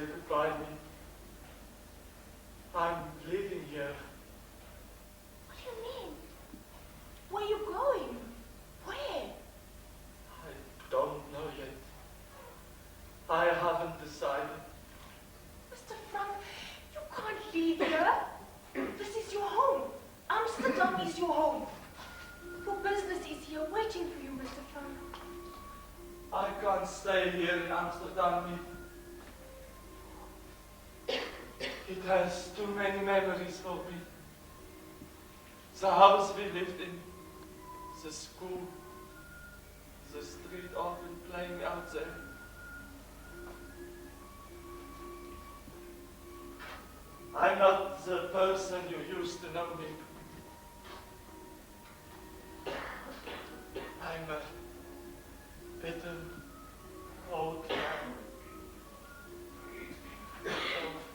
say goodbye to me. I'm leaving here. What do you mean? Where are you going? Where? I don't know yet. I haven't decided. Mr. Frank, you can't leave here. This is your home. Amsterdam is your home. Your business is here waiting for you, Mr. Frank. I can't stay here in Amsterdam. It has too many memories for me. The house we lived in, the school, the street often playing out there. I'm not the person you used to know me. I'm a bitter old man.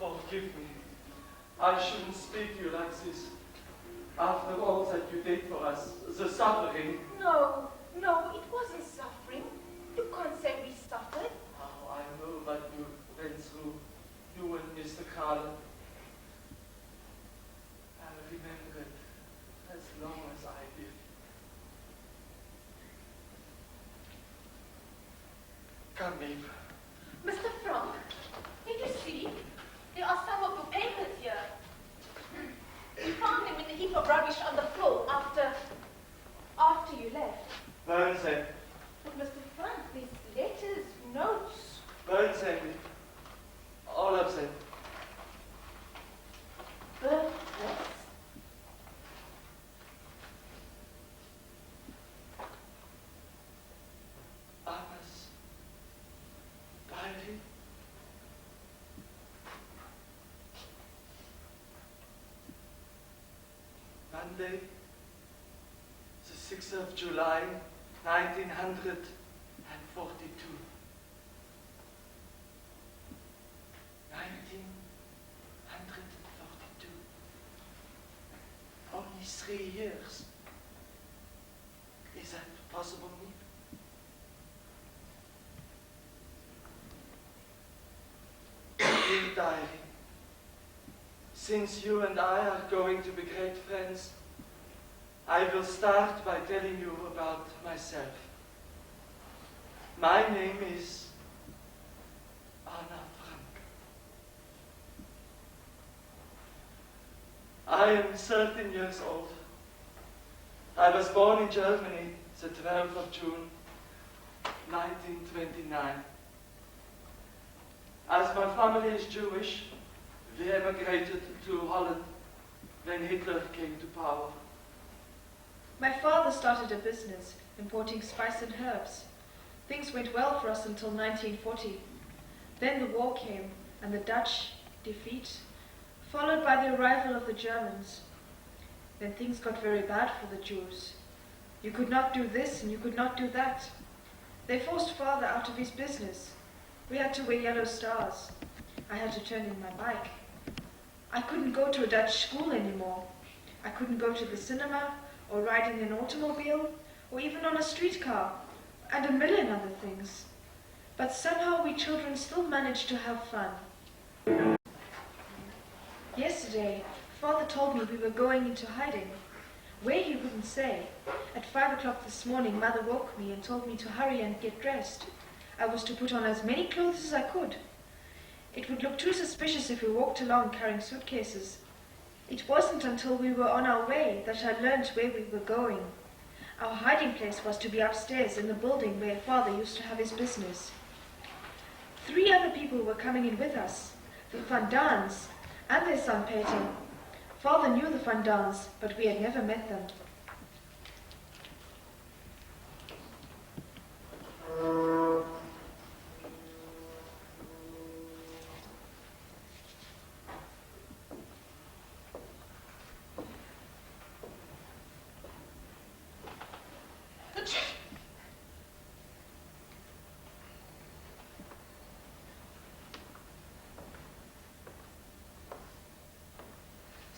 Oh, forgive me. I shouldn't speak to you like this. After all that you did for us, the suffering. No, it wasn't suffering. You can't say we suffered. Oh, I know what you went through, you and Mr. Carlin. I'll remember it as long as I live. Come, Eve. Mr. Frank, did you see? There are some of your papers here. We found them in a heap of rubbish on the floor after you left. Burn them. But Mr. Frank, these letters, notes. Burn them. All of them. Birthplace? Anna's diary. Monday, the 6th of July, 1942. 1942. Only 3 years. Is that possible, Nick? Dear diary, since you and I are going to be great friends, I will start by telling you about myself. My name is Anna Frank. I am 13 years old. I was born in Germany the 12th of June, 1929. As my family is Jewish, we emigrated to Holland when Hitler came to power. My father started a business, importing spice and herbs. Things went well for us until 1940. Then the war came, and the Dutch defeat, followed by the arrival of the Germans. Then things got very bad for the Jews. You could not do this and you could not do that. They forced father out of his business. We had to wear yellow stars. I had to turn in my bike. I couldn't go to a Dutch school anymore. I couldn't go to the cinema, or ride in an automobile, or even on a streetcar, and a million other things. But somehow we children still managed to have fun. Yesterday, father told me we were going into hiding. Where he wouldn't say. At 5 o'clock this morning, mother woke me and told me to hurry and get dressed. I was to put on as many clothes as I could. It would look too suspicious if we walked along carrying suitcases. It wasn't until we were on our way that I learned where we were going. Our hiding place was to be upstairs in the building where father used to have his business. 3 other people were coming in with us, the Van Daans and their son Peter. Father knew the Van Daans, but we had never met them.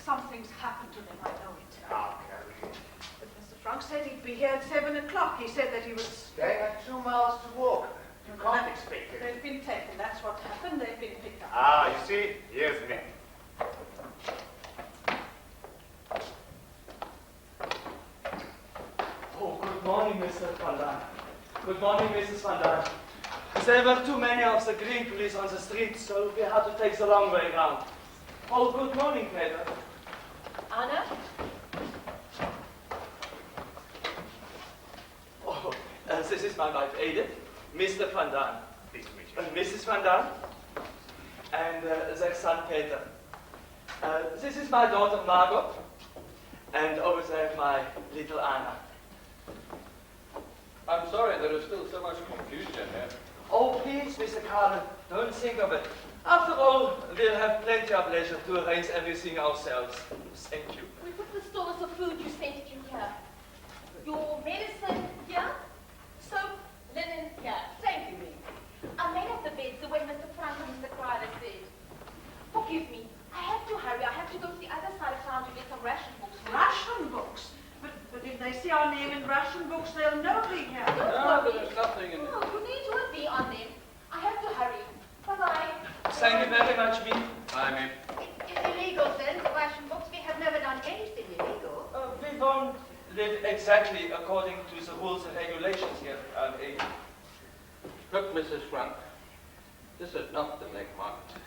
Something's happened to them, I know it. Now, Carrie. But Mr. Frank said he'd be here at 7 o'clock. He said that he was... They had 2 miles to walk. You can't expect it. They've been taken. That's what happened. They've been picked up. Ah, you see, here's Nick. Oh, good morning, Mr. Van Daan. Good morning, Mrs. Van Daan. There were too many of the green police on the street, so we had to take the long way around. Oh, good morning, Peter. Anna? Oh, this is my wife, Edith, Mr. Van Daan, Pleased to meet you. Mrs. Van Daan, and their son, Peter. This is my daughter, Margot, and over there, my little Anna. I'm sorry, there is still so much confusion here. Oh, please, Mr. Carlin, don't think of it. After all, we'll have plenty of leisure to arrange everything ourselves. Thank you. We put the stores of food you sent in here. Your medicine here. Soap, linen here. Thank you, Mary. I made up the beds the way Mr. Frank and Mr. Crider said. Forgive me. I have to hurry. I have to go to the other side of town to get some ration books. Ration books? But if they see our name in ration books, they'll know we have. No, there's nothing in it. No, you need to be on them. I have to hurry. Bye-bye. Thank you very much, me. I mean, It's illegal, then, the ration books. We have never done anything illegal. We won't live exactly according to the rules and regulations here, Edith. look, Mrs. Frank, this is not the black market.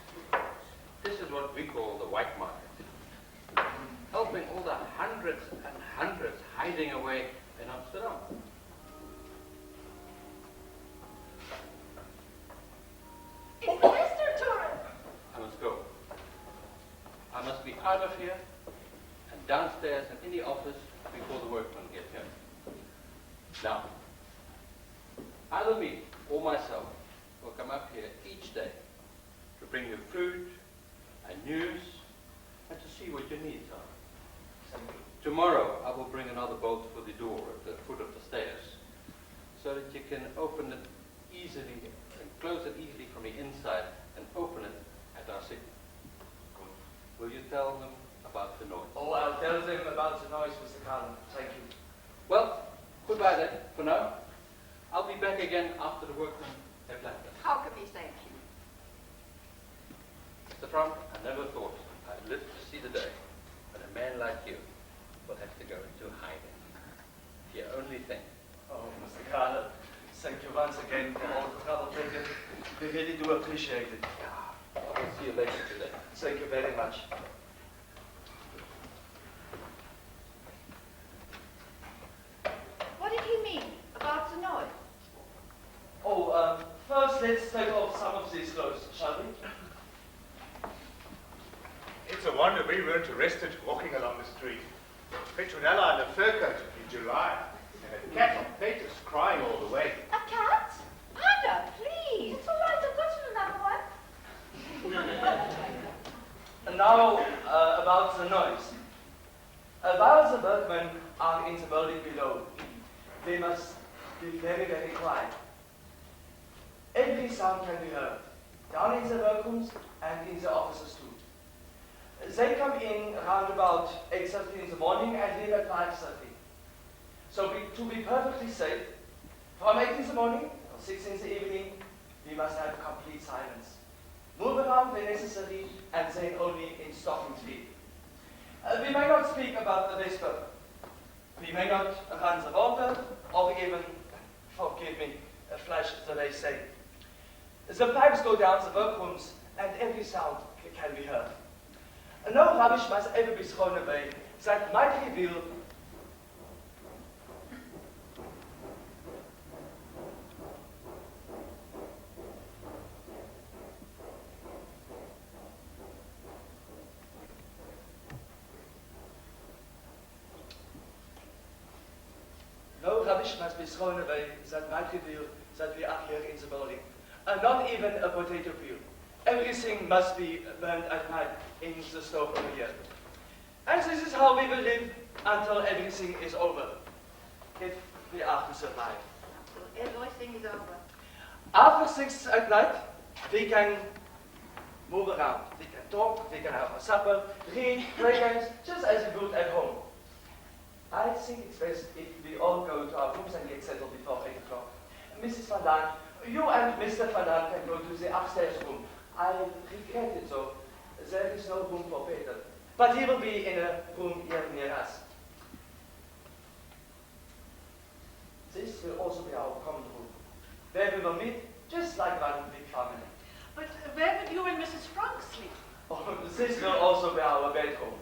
This is what we call the white market. Helping all the hundreds and hundreds hiding away in Amsterdam. It's Mr. Turin. I must go. I must be out of here and downstairs and in the office before the workmen get here. Now, either me or myself will come up here each day to bring you food and news and to see what your needs are. Tomorrow I will bring another bolt for the door at the foot of the stairs so that you can open it easily and close it easily from the inside and open it at our signal. Will you tell them about the noise? Oh, I'll tell them about the noise, Mr. Carlin. Thank you. Well, goodbye then, for now. I'll be back again after the workmen have left us. How can we thank you? Mr. Frank, I never thought I'd live to see the day when a man like you will have to go into hiding. If you only think. Oh, Mr. Carlin, thank you once again for all the trouble taken. We really do appreciate it. I will see you later today. Thank you very much. What did he mean about the noise? Oh, first let's take off some of these clothes, shall we? It's a wonder we weren't arrested walking along the street. Petronella and a fur coat in July, and a cat on Peter's crying all the way. A cat? Anna, please. It's all right. I've got you another one. And now, about the noise. While the workmen are in the building below, they must be very, very quiet. Every sound can be heard, down in the workrooms and in the offices too. They come in around about 8:30 in the morning and leave at 5:30. So to be perfectly safe, from 8 in the morning or 6 in the evening, we must have complete silence. Move around when necessary, and then only in stopping speed. We may not speak about the whisper. We may not run the water, or even, forgive me, flash the way say. The pipes go down the workrooms, and every sound can be heard. No rubbish must ever be thrown away that might reveal must be thrown away that might reveal that we are here in the building. Not even a potato peel. Everything must be burned at night in the stove over here. And this is how we will live until everything is over, if we are to survive. Everything is over. After 6 at night, we can move around. We can talk, we can have a supper, read, play games, just as we would at home. I think it's best if we all go to our rooms and get settled before 8 o'clock. Mrs. Van Daan, You and Mr. Van can go to the upstairs room. I regret it so. There is no room for Peter. But he will be in a room here near us. This will also be our common room, where we will meet just like one big family. But where would you and Mrs. Frank sleep? Oh, this will also be our bedroom.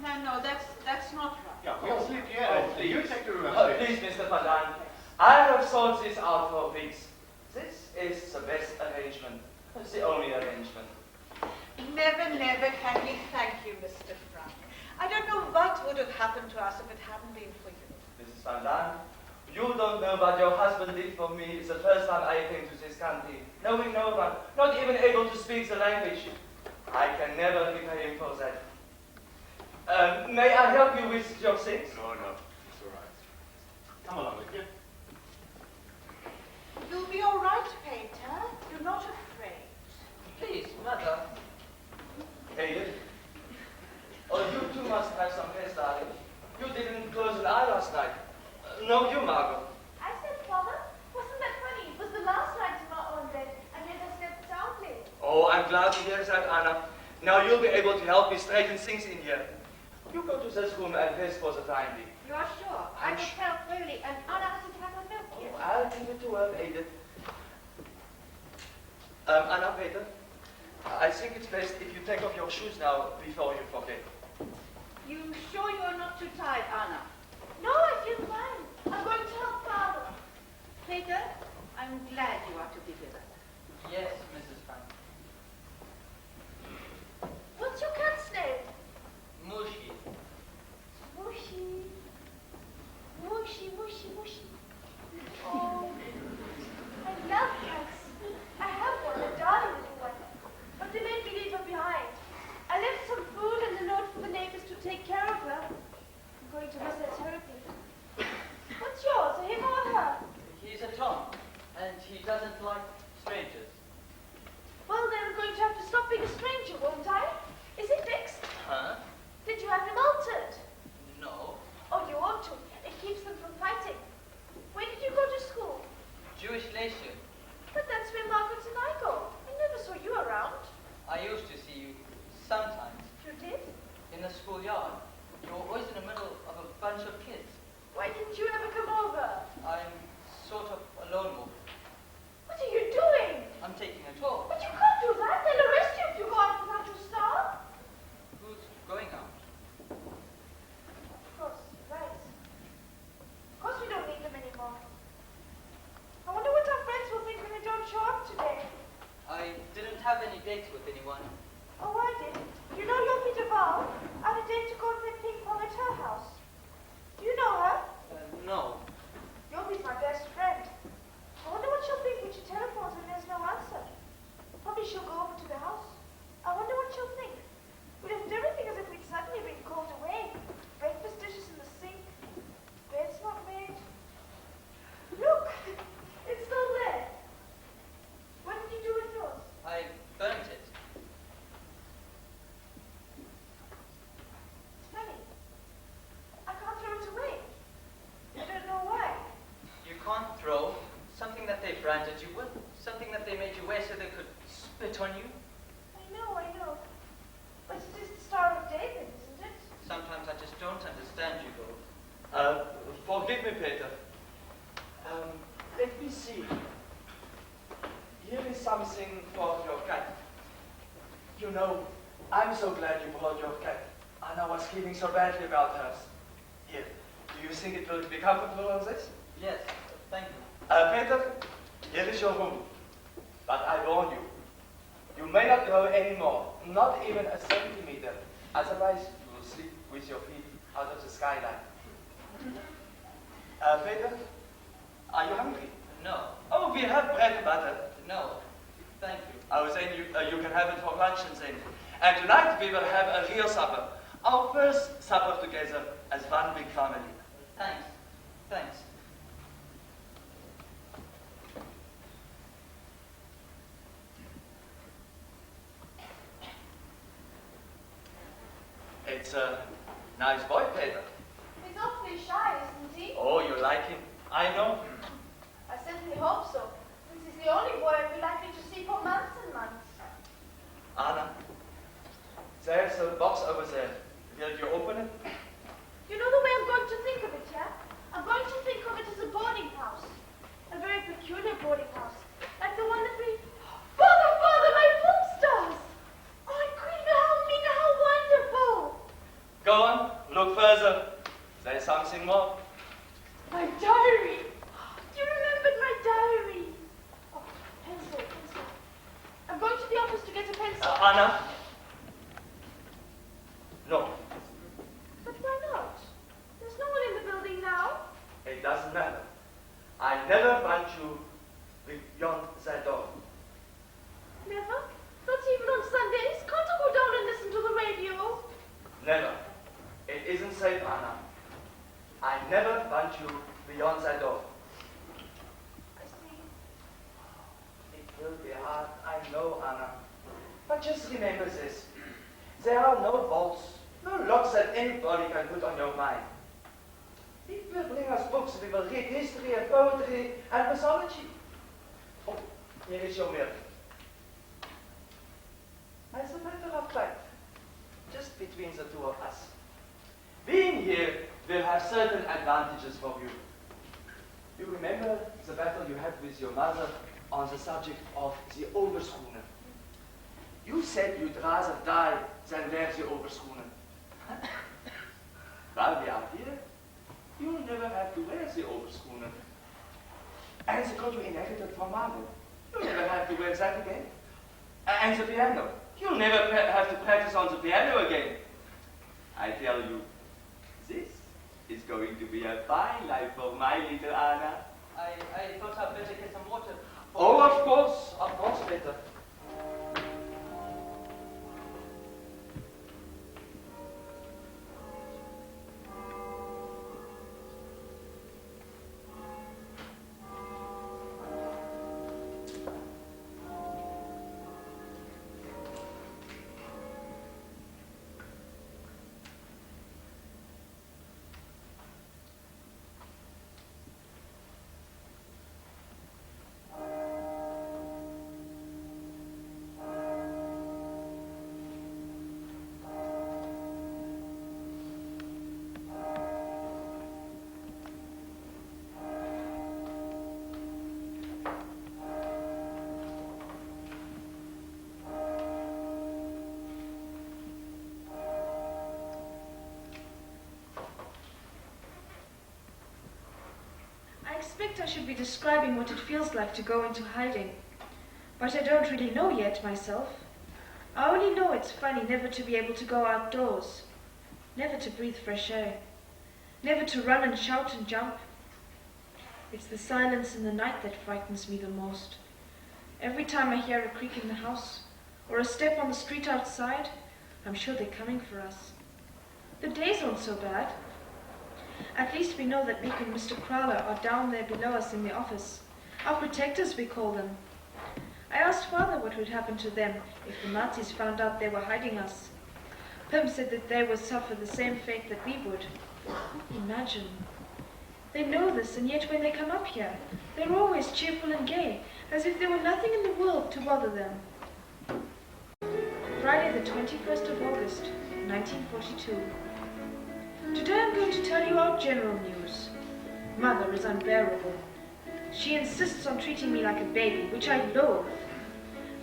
No, that's not right. Yeah, we'll sleep here. Oh, please. You take the room Oh, upstairs. please, Mr. Van I have thought this out for weeks. This is the best arrangement. It's the only arrangement. Never can we thank you, Mr. Frank. I don't know what would have happened to us if it hadn't been for you. Mrs. Van you don't know what your husband did for me. It's the first time I came to this country, knowing no one, not even able to speak the language. I can never repay him for that. May I help you with your things? No, it's all right. Come along with you. You'll be all right, Peter. You're not afraid. Please, Mother. Edith? Oh, you too must have some rest, darling. You didn't close an eye last night. No, you, Margot. I said, Father, wasn't that funny? It was the last night in my own bed, and yet I slept soundly. Oh, I'm glad to hear that, Anna. Now you'll be able to help me straighten things in here. You go to this room and rest for the time being. You are sure? I will tell Foley, and Anna hasn't had her milk yet. Oh, I'll give it to her, Edith. Anna, Peter, I think it's best if you take off your shoes now before you forget. You sure you're not too tired, Anna? No, I feel fine. I'm going to help Father. Peter, I'm glad you are to be with us. Yes, Mrs. Frank. What's your cat's name? Mushy. Mushy. Mushy, mushy, mushy. Oh, I love cats. I have one, a darling little one. But they made me leave her behind. I left some food and a note for the neighbors to take care of her. I'm going to miss her terribly. What's yours, a him or her? He's a Tom, and he doesn't like strangers. Well, then I'm going to have to stop being a stranger, won't I? Is he fixed? Huh? Did you have him altered? No. Oh, you ought to. It keeps them from fighting. When did you go to school? Jewish nation. But that's where Margaret and I go. I never saw you around. I used to see you sometimes You did? in the schoolyard. You're always in the middle of a bunch of kids. Why didn't you ever come over? I'm sort of a lone wolf. What are you doing? I'm taking a tour. But you can't do that. They'll arrest you if you go out without your star. Who's going out? Of course, right. Of course we don't need them anymore. I wonder what our friends will think when they don't show up today. I didn't have any dates with anyone. Oh, I did. You know Yopi Duval? I had a date to go and play ping pong at her house. Do you know her? No. Yopi's my best friend. I wonder what she'll think when she telephones and there's no answer. Probably she'll go over to the house. I wonder what she'll think. We left everything as if we'd suddenly been called away. Breakfast dishes in the sink. Bed's not made. Look! It's still there. What did you do with yours? I burnt it. It's funny. I can't throw it away. I don't know why. You can't throw something that they branded you with, something that they made you wear so they could spit on you. I know. But it is the Star of David, isn't it? Sometimes I just don't understand you, though. Forgive me, Peter. Let me see. Here is something for your cat. You know, I'm so glad you brought your cat. Anna was feeling so badly about hers. Here, do you think it will be comfortable on this? Yes, thank you. Peter, here is your room. But I warn you, you may not go any more, not even a centimeter. Otherwise, you will sleep with your feet out of the skylight. Peter, are you hungry? No, Oh, we have bread and butter. no, thank you. I was saying you can have it for lunch and things. And tonight we will have a real supper. Our first supper together as one big family. Thanks, thanks. It's a nice boy, Peter. He's awfully shy, isn't he? Oh, you like him? I know. I certainly hope so, since he's the only boy I'll be likely to see for months and months. Anna, there's a box over there. Will you open it? You know the way I'm going to think of it, yeah? I'm going to think of it as a boarding house. A very peculiar boarding house. Like the one that we... Father, my film stars! Oh, Queen Wilhelmina, how wonderful! Go on, look further. There's something more. My diary! Do you remember my diary? Oh, pencil. I'm going to the office to get a pencil. Anna? No, But why not? There's no one in the building now. it doesn't matter. I never want you beyond that door. Never? Not even on Sundays? Can't I go down and listen to the radio? Never. It isn't safe, Anna. I never want you beyond that door. I see. It will be hard, I know, Anna. But just remember this. There are no bolts, no locks that anybody can put on your mind. It will bring us books. We will read history and poetry and mythology. Oh, here is your milk. As a matter of fact, just between the two of us, being here will have certain advantages for you. You remember the battle you had with your mother on the subject of the overschooner. You said you'd rather die than wear the overschooner. While we are here, you'll never have to wear the overschooner. And the coat you inherited from Margot, you'll never have to wear that again. And the piano, you'll never have to practice on the piano again. I tell you, this is going to be a fine life for my little Anna. I thought I'd better get some water. Oh, of course, better. I expect I should be describing what it feels like to go into hiding, but I don't really know yet myself. I only know it's funny never to be able to go outdoors, never to breathe fresh air, never to run and shout and jump. It's the silence in the night that frightens me the most. Every time I hear a creak in the house or a step on the street outside, I'm sure they're coming for us. The days aren't so bad. At least we know that Nick and Mr. Crowler are down there below us in the office. Our protectors, we call them. I asked Father what would happen to them if the Nazis found out they were hiding us. Pim said that they would suffer the same fate that we would. Imagine. They know this, and yet when they come up here, they're always cheerful and gay, as if there were nothing in the world to bother them. Friday the 21st of August, 1942. Today I'm going to tell you our general news. Mother is unbearable. She insists on treating me like a baby, which I loathe.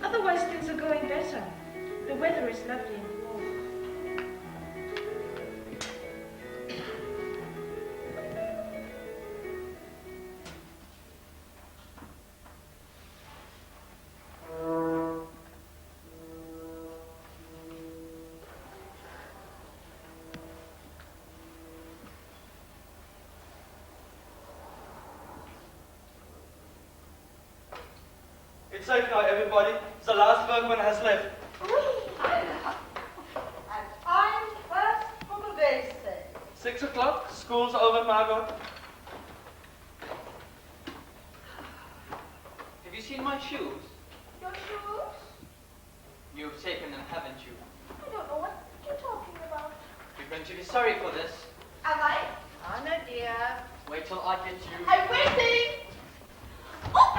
Otherwise things are going better. The weather is lovely and warm. It's safe now, everybody. The last workman has left. And I'm first for the day's sake. 6 o'clock, school's over, Margot. Have you seen my shoes? Your shoes? You've taken them, haven't you? I don't know what you're talking about. You're going to be sorry for this. Am I? Anna, dear. Wait till I get you. I'm waiting! Oh!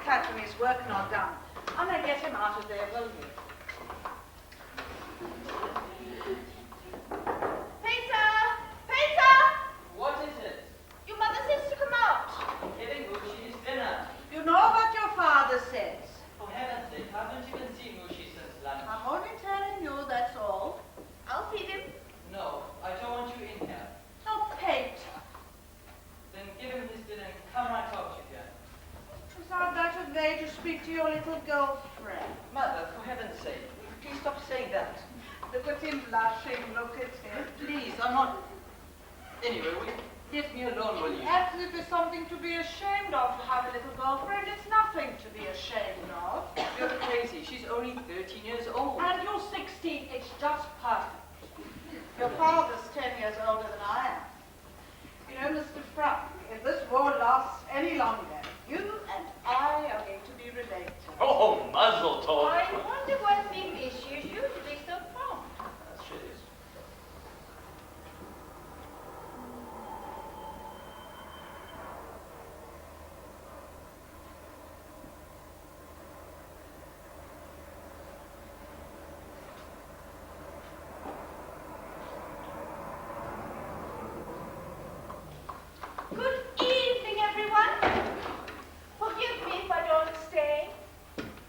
cat and his work not done. Anna, get him out of there, will you? Peter! Peter! What is it? Your mother says to come out. Giving Mushi his dinner. You know what your father says. For heaven's sake, haven't you been seeing Mushi since lunch? I'm only telling you, that's all. I'll feed him. No, I don't want you in here. Oh, Peter. Then give him his dinner and come right out here. Is that a better way to speak to your little girlfriend? Mother, for heaven's sake, please stop saying that. Look at him blushing, look at him. Please, I'm not... Anyway, will you leave me alone, will you? As if it's something to be ashamed of to have a little girlfriend. It's nothing to be ashamed of. You're crazy. She's only 13 years old. And you're 16, it's just perfect. Your father's 10 years older than I am. You know, Mr. Frank, if this war lasts any longer, you and I are going to be related. Oh, muzzle talk. I wonder what big issues usually so prompt. She is. Good evening, everyone. Forgive me if I don't stay.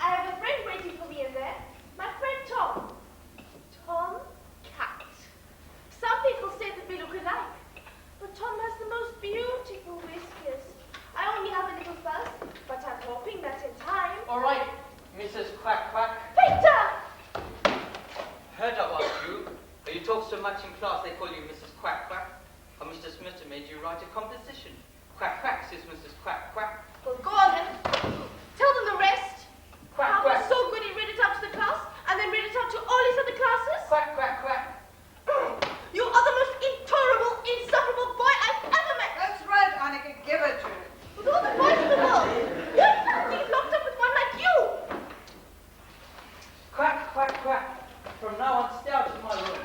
I have a friend waiting for me in there. My friend Tom. Tom Cat. Some people say that we look alike, but Tom has the most beautiful whiskers. I only have a little fuzz, but I'm hoping that in time... All right, Mrs. Quack Quack. Peter! Heard about you. You talk so much in class, they call you Mrs. Quack Quack. Or Mr. Smith made you write a composition. Quack Quack, says Mrs. Quack Quack. Well, go on then. Tell them the rest. Quack How Quack. was so good he read it out to the class, and then read it out to all his other classes? Quack Quack Quack. You are the most intolerable, insufferable boy I've ever met. That's right, Annika, give it to him. With all the boys in the world, you're not locked up with one like you. Quack Quack Quack. From now on, stay out of my room.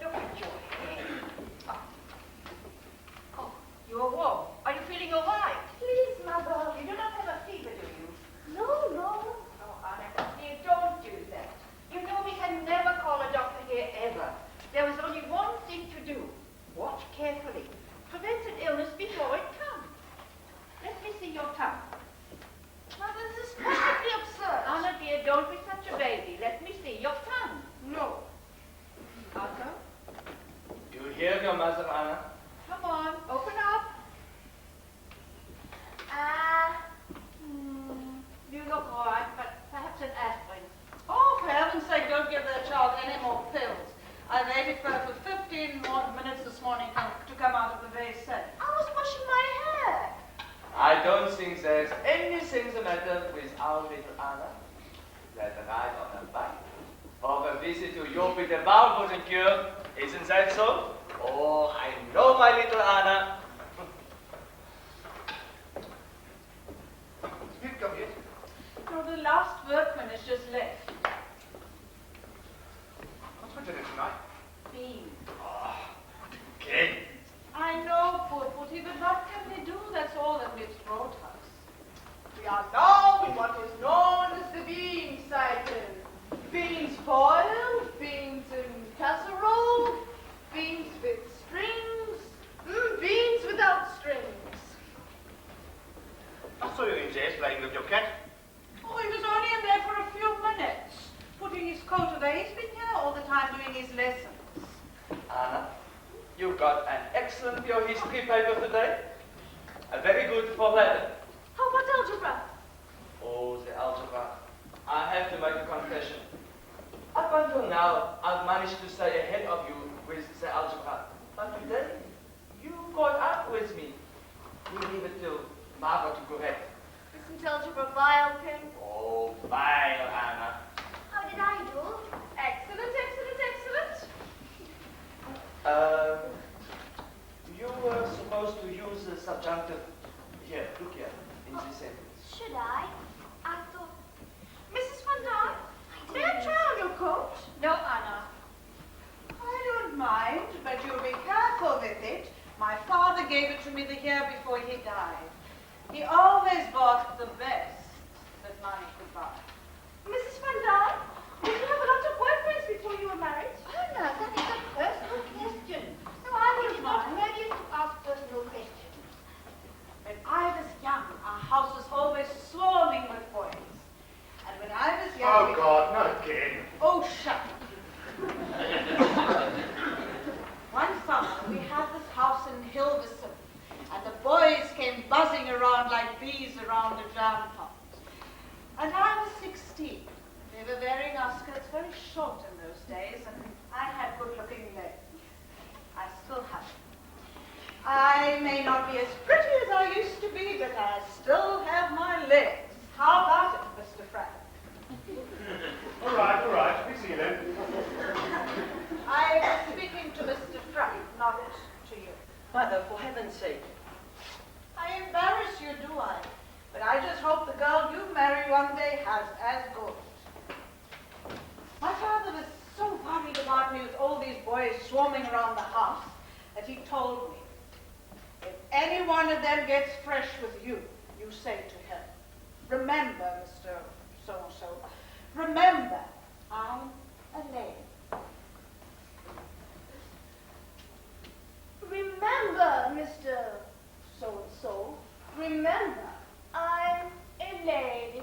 Look at your head. Oh, you are warm. Are you feeling all right? Please, Mother. You do not have a fever, do you? No, no. Oh, Anna, dear, don't do that. You know we can never call a doctor here ever. There was only one thing to do. Watch carefully. Prevent an illness before it comes. Let me see your tongue. Mother, this is perfectly absurd. Anna, dear, don't be such a baby. Let me see your tongue. No. Arthur? You hear your mother, Anna? Come on, open up. You look all right, but perhaps an aspirin. Oh, for heaven's sake, don't give that child any more pills. I waited for her for 15 more minutes this morning to come out of the very set. I was washing my hair. I don't think there's anything the matter with our little Anna. That ride on a bike, or a visit to Yopi the Bar for the cure. Isn't that so? Oh, I know my little Anna. You come here. No, the last workman has just left. What's for dinner tonight? Beans. Again. I know, poor Putty, but what can we do? That's all that lives brought us. We are now in what is known as the bean cycle. Beans boiled, beans in casserole, beans with strings, beans without strings. I saw you in there playing with your cat. Oh, he was only in there for a few minutes, putting his coat away. He's been here all the time doing his lessons. Anna, you got an excellent pure history paper today. A very good for Latin. How about algebra? Oh, the algebra. I have to make a confession. Up until now, I've managed to stay ahead of you with the algebra. But today, you caught up with me. We leave it till Margot to correct. Isn't algebra vile, Pim? Oh, vile, Anna. How did I do? Excellent, excellent, excellent. You were supposed to use the subjunctive here, look here, in this sentence. Should I? I thought... Mrs. Van Daan, may I try on your coat? No, Anna. I don't mind, but you'll be careful with it. My father gave gave it to me the year before he died. He always bought the best that money could buy. Mrs. Van Dyne, did you have a lot of boyfriends before you were married? Oh no, that is a personal question. No, I wouldn't mind. Where do you ask personal questions? When I was young, our house was always swarming with boys. And when I was young... Oh, God, not again. Oh, shut up. One summer, we had this house in Hilversum, and the boys came buzzing around like bees around a jam pot. And I was 16. They were wearing our skirts very short in those days, and I had good-looking legs. I still have them. I may not be as pretty as I used to be, but I still have my legs. How about it, Mr. Frank? All right. We see you then. I was speaking to Mr. Frank, not to you. Mother, for heaven's sake. I embarrass you, do I? But I just hope the girl you marry one day has as good. My father was so worried about me with all these boys swarming around the house that he told me, if any one of them gets fresh with you, you say to him, remember, Mr. So-and-so, remember, I'm a lady. Remember, Mr. So-and-so, remember, I'm a lady.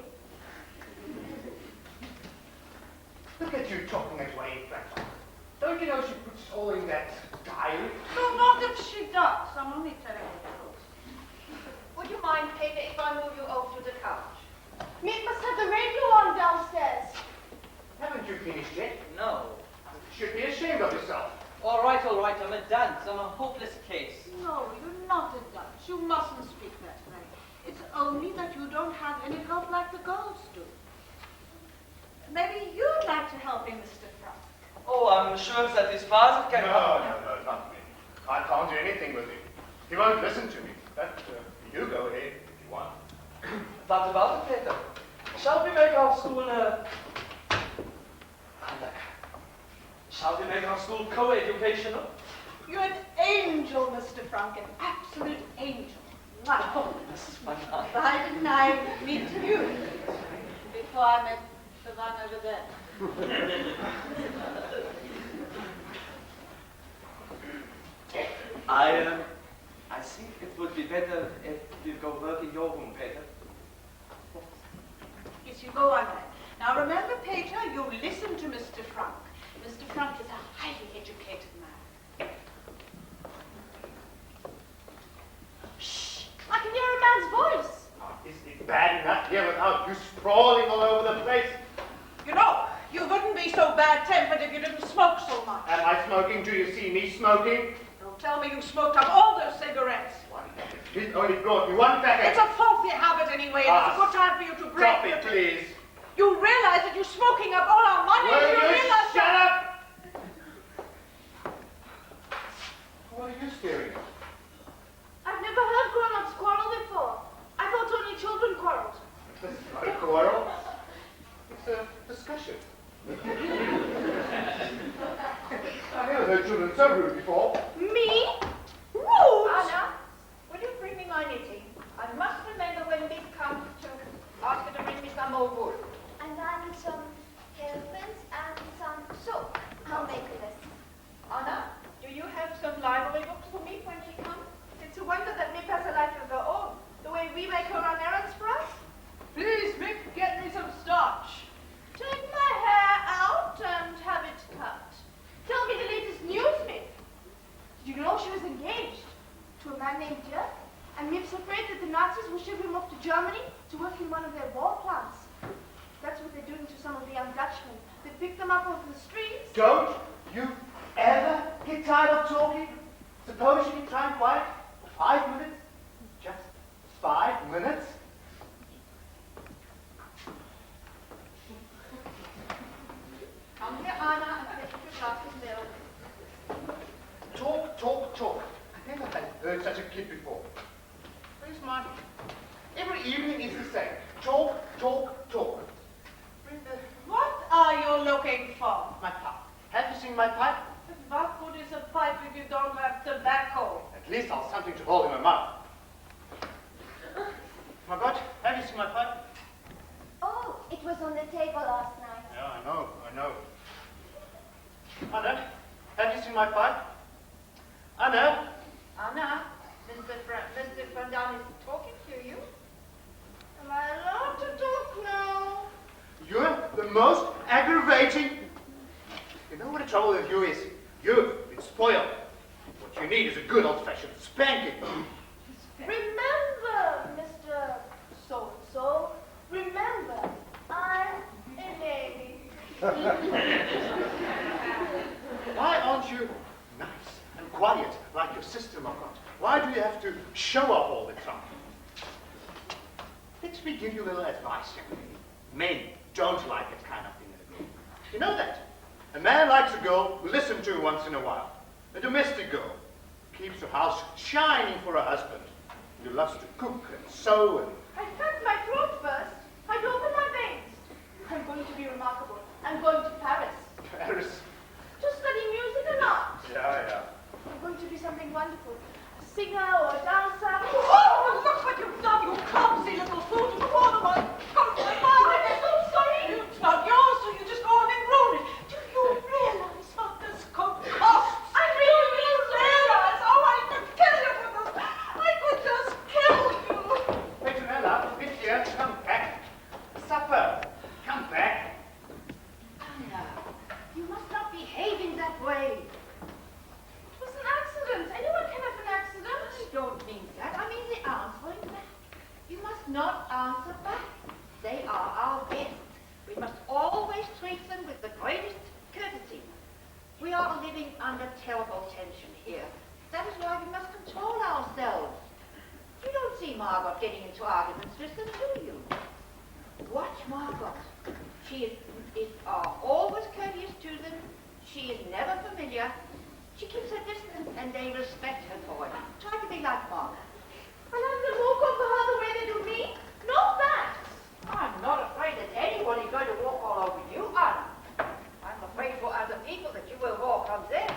Look at you talking that way, Frank. Don't you know she puts all in that diary? No, not if she does. I'm only telling you the truth. Would you mind, Peter, if I move you over to the couch? Mick must have the radio on downstairs. Haven't you finished yet? No. You should be ashamed of yourself. All right, I'm a dunce. I'm a hopeless case. No, you're not a dunce. You mustn't speak that way. It's only that you don't have any help like the girls do. Maybe you'd like to help him, Mr. Frank. Oh, I'm sure that his father can help. No, not me. I can't do anything with him. He won't listen to me. But you go ahead if you want. What about it, Peter? Shall we make our school Shall we make our school co-educational? You're an angel, Mr. Frank, an absolute angel. Oh, Mrs. Van Dyne. Why didn't I meet you before I met the one over there? I think it would be better if you go work in your room, Peter. Yes, you go on then. Now remember, Peter, you listen to Mr. Frank. Mr. Frank is a highly educated man. Shh! I can hear a man's voice. Isn't it bad enough here without you sprawling all over the place? You know, you wouldn't be so bad-tempered if you didn't smoke so much. Am I smoking? Do you see me smoking? Don't tell me you smoked up all those cigarettes. It only brought me one packet. It's a filthy habit anyway, and it's a good time for you to break Stop it, please. You realize that you're smoking up all our money. Will you you realize shut up? What are you staring at? I've never heard grown-ups quarrel before. I thought only children quarreled. This is not a quarrel. It's a discussion. I've never heard children so rude before. Me? Rude? Anna, will you bring me my knitting? I must remember when Mick comes to ask her to bring me some more wool. And I need some hairpins and some soap. I'll make a list. Anna, do you have some library books for me when she comes? It's a wonder that Mick has a life of her own, the way we make her run errands for us. Please, Mick, get me some starch. Take my hair out and have it cut. Tell me the latest news, Mick. Did you know she was engaged to a man named Dirk? And Mick's afraid that the Nazis will ship him off to Germany to work in one of their war plants. That's what they're doing to some of the young Dutchmen. They pick them up off the streets. Don't you ever get tired of talking? Suppose you can try and quiet for 5 minutes? Just 5 minutes? Come here, Anna, and fetch your glass of milk. Talk. I never had heard such a kid before. Where's Marty? Every evening is the same. Talk. Bring the... What are you looking for? my pipe. Have you seen my pipe? What good is a pipe if you don't have tobacco? At least I'll have something to hold in my mouth. My God, have you seen my pipe? Oh, it was on the table last night. Yeah, I know. Anna, have you seen my pipe? Anna? Anna, Mr. Van Dam is talking to you. Am I allowed to talk now? You're the most aggravating. You know what the trouble with you is? You've been spoiled. What you need is a good old-fashioned spanking. Remember, Mr. So-and-so, remember, I'm a lady. Why aren't you nice and quiet like your sister, Margot? Why do you have to show up all the time? Let me give you a little advice, young lady. Men don't like that kind of thing in a girl. You know that. A man likes a girl who listens to him once in a while. A domestic girl who keeps her house shining for her husband. Who loves to cook and sew and... I cut my throat first. I'd open my veins. I'm going to be remarkable. I'm going to Paris. Paris. To study music and art. Yeah. I'm going to be something wonderful. A singer or a dancer. Oh, look what you've done, you clumsy little fool. You corner my I'm so sorry. It's not yours, so you just go on and ruin it. Do you realize what this coat costs? I really realize. Oh, I could kill you for this. I could just kill you. Petronella, get here. Come back. Supper. Come back. Anna, you must not behave in that way. It was an accident. Anyone can have an accident. I don't mean that. I mean the answering back. You must not answer back. They are our guests. We must always treat them with the greatest courtesy. We are living under terrible tension here. That is why we must control ourselves. You don't see Margot getting into arguments with them, do you? Watch Margot. She is always courteous to them. She is never familiar. She keeps her distance, and they respect her for it. Try to be like Margot. And I'm the walk over her the way they do me? No thanks. I'm not afraid that anyone is going to walk all over you, Anna. I'm afraid for other people that you will walk on them.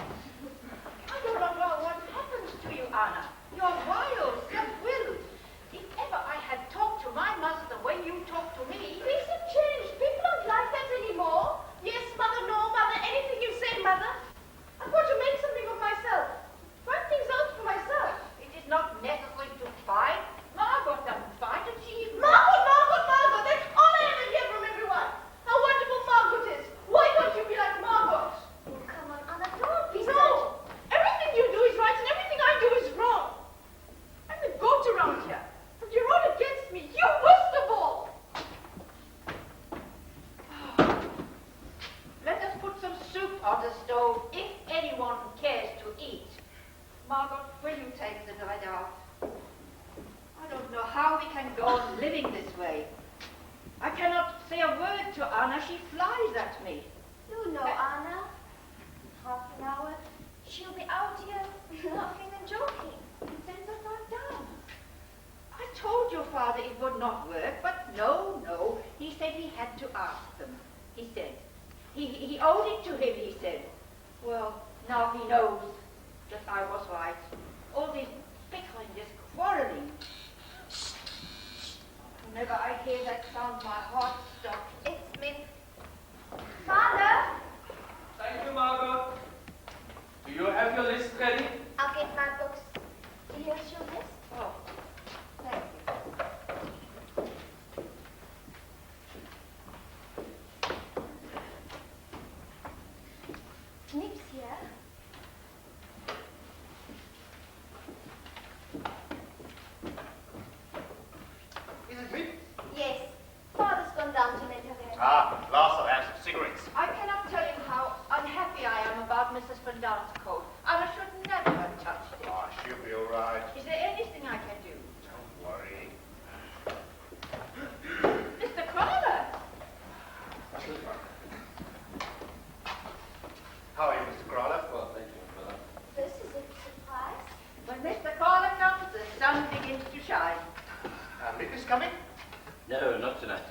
I don't know what happens to you, Anna. You're wild, self-willed. If ever I had talked to my mother the way you talk to me... Things have changed. People don't like that anymore. Yes, mother, no, mother, anything you say, mother. I'm going to make something of myself. Find things out for myself. It is not necessary to find. Margot doesn't find it. She... Margot! That's all I ever hear from everyone. How wonderful Margot is. Why don't you be like Margot? Oh, come on, Anna, don't be No! Everything you do is right and everything I do is wrong. I'm the goat around here. And you're all against me. You worst of all. Let us put some soup on the stove if anyone cares to eat. Margot, will you take the bread out? I don't know how we can go on living this way. I cannot say a word to Anna. She flies at me. You know, Anna. Half an hour, she'll be out here laughing and joking. And then they'll lie down. I told your father it would not work, but no. He said he had to ask them. He said. He owed it to him, he said. Well, now he knows that I was right. All this bickering, this quarreling. Whenever I hear that sound, my heart stops. It's me. Father, Thank you, Margot. Do you have your list ready? I'll get my books. Here's your list. Oh, thank you. Nips here. Is it me? Yes. Father's gone down to let her there. Ah, last I'll have some cigarettes. I cannot tell you how unhappy I am about Mrs. Van Dalen's coat. Anna should never have touched it. Oh, she'll be all right. Is there anything I can do? Don't worry. Mr. Crawler! How are you, Mr. Crawler? Well, thank you, brother. This is a surprise. When Mr. Crawler comes, the sun begins to shine. Nick is coming? No, not tonight.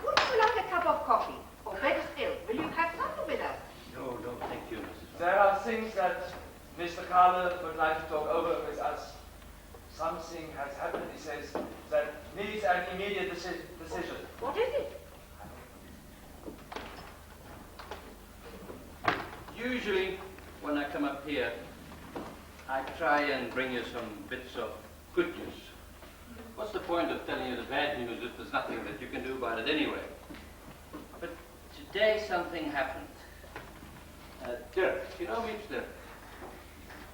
Would you like a cup of coffee? Or better still, will you have supper with us? No, thank you, Mrs. There are things that Mr. Carter would like to talk over with us. Something has happened, he says, that needs an immediate decision. What is it? Usually, when I come up here, I try and bring you some bits of good news. What's the point of telling you the bad news if there's nothing that you can do about it anyway? But today something happened. Dirk, you know me, Dirk?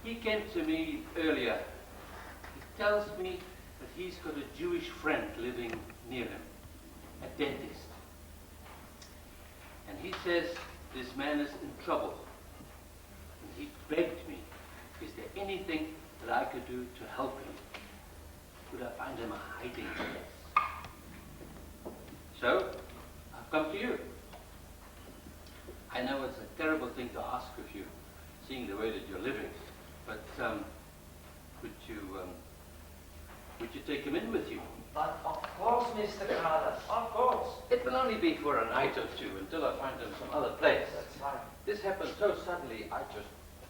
He came to me earlier. He tells me that he's got a Jewish friend living near him, a dentist. And he says this man is in trouble. And he begged me, is there anything that I could do to help him? Could I find him a hiding place? So, I've come to you. I know it's a terrible thing to ask of you, seeing the way that you're living, but would you take him in with you? But of course, Mr. Carter, of course. It will only be for a night or two until I find him some other place. That's fine. This happened so suddenly, I just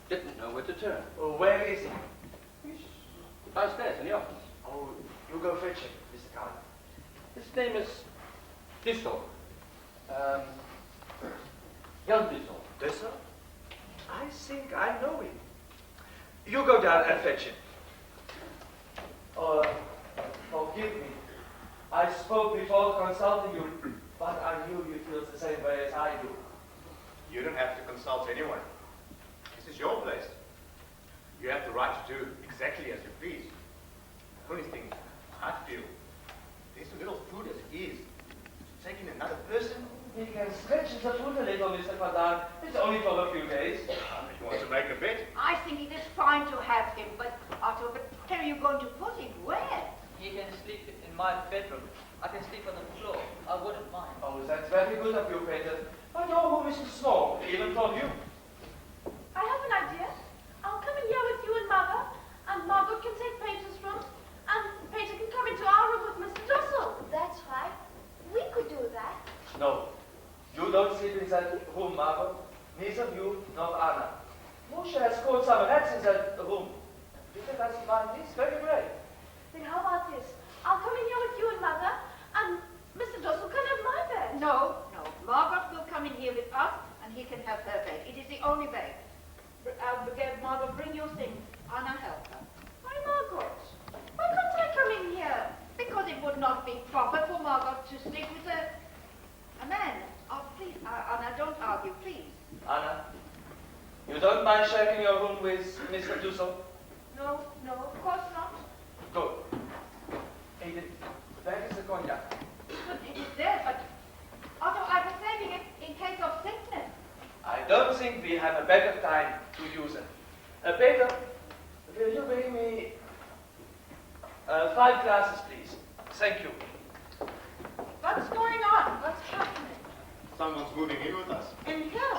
didn't know where to turn. Well, where is he? He's downstairs in the office. Oh, you go fetch him, Mr. Carter. His name is Dissel. Jan Dissel. Dessel? I think I know him. You go down and fetch him. Forgive me. I spoke before consulting you, but I knew you feel the same way as I do. You don't have to consult anyone. This is your place. You have the right to do exactly as you please. The only thing I feel, there's a little food as it is. Taking another person? He can stretch the food a little, Mr. Padan. It's only for a few days. You want to make a bet? I think it is fine to have him, but Otto, but where are you going to put him? Where? He can sleep in my bedroom. I can sleep on the floor. I wouldn't mind. Oh, that's very good of you, Peter. But your room is too small, even for you. I have an idea. I'll come in here with you and Mother, and Margaret can take Peter's room, and Peter can come into our room with Mr. Dussel. That's right. We could do that. No. You don't sleep in that room, Margot. Neither you nor Anna. Moshe has caught some rats in that room. Peter doesn't mind this. Very great. Then how about this? I'll come in here with you and Mother, and Mr. Dussel can have my bed. No. Margaret will come in here with us, and he can have her bed. It is the only bed. Margaret, bring your things. Anna, help her. Why, Margaret? Why can't I come in here? Because it would not be proper for Margaret to sleep with a man. Oh, please, Anna, don't argue, please. Anna, you don't mind sharing your room with Mr. Dussel? No, of course not. Good. Aiden, where is the cognac? But it is there, but Otto, I was saving it in case of sickness. I don't think we have a better time to use it. Peter, will you bring me 5 glasses, please? Thank you. What's going on? What's happening? Someone's moving in with us. In here?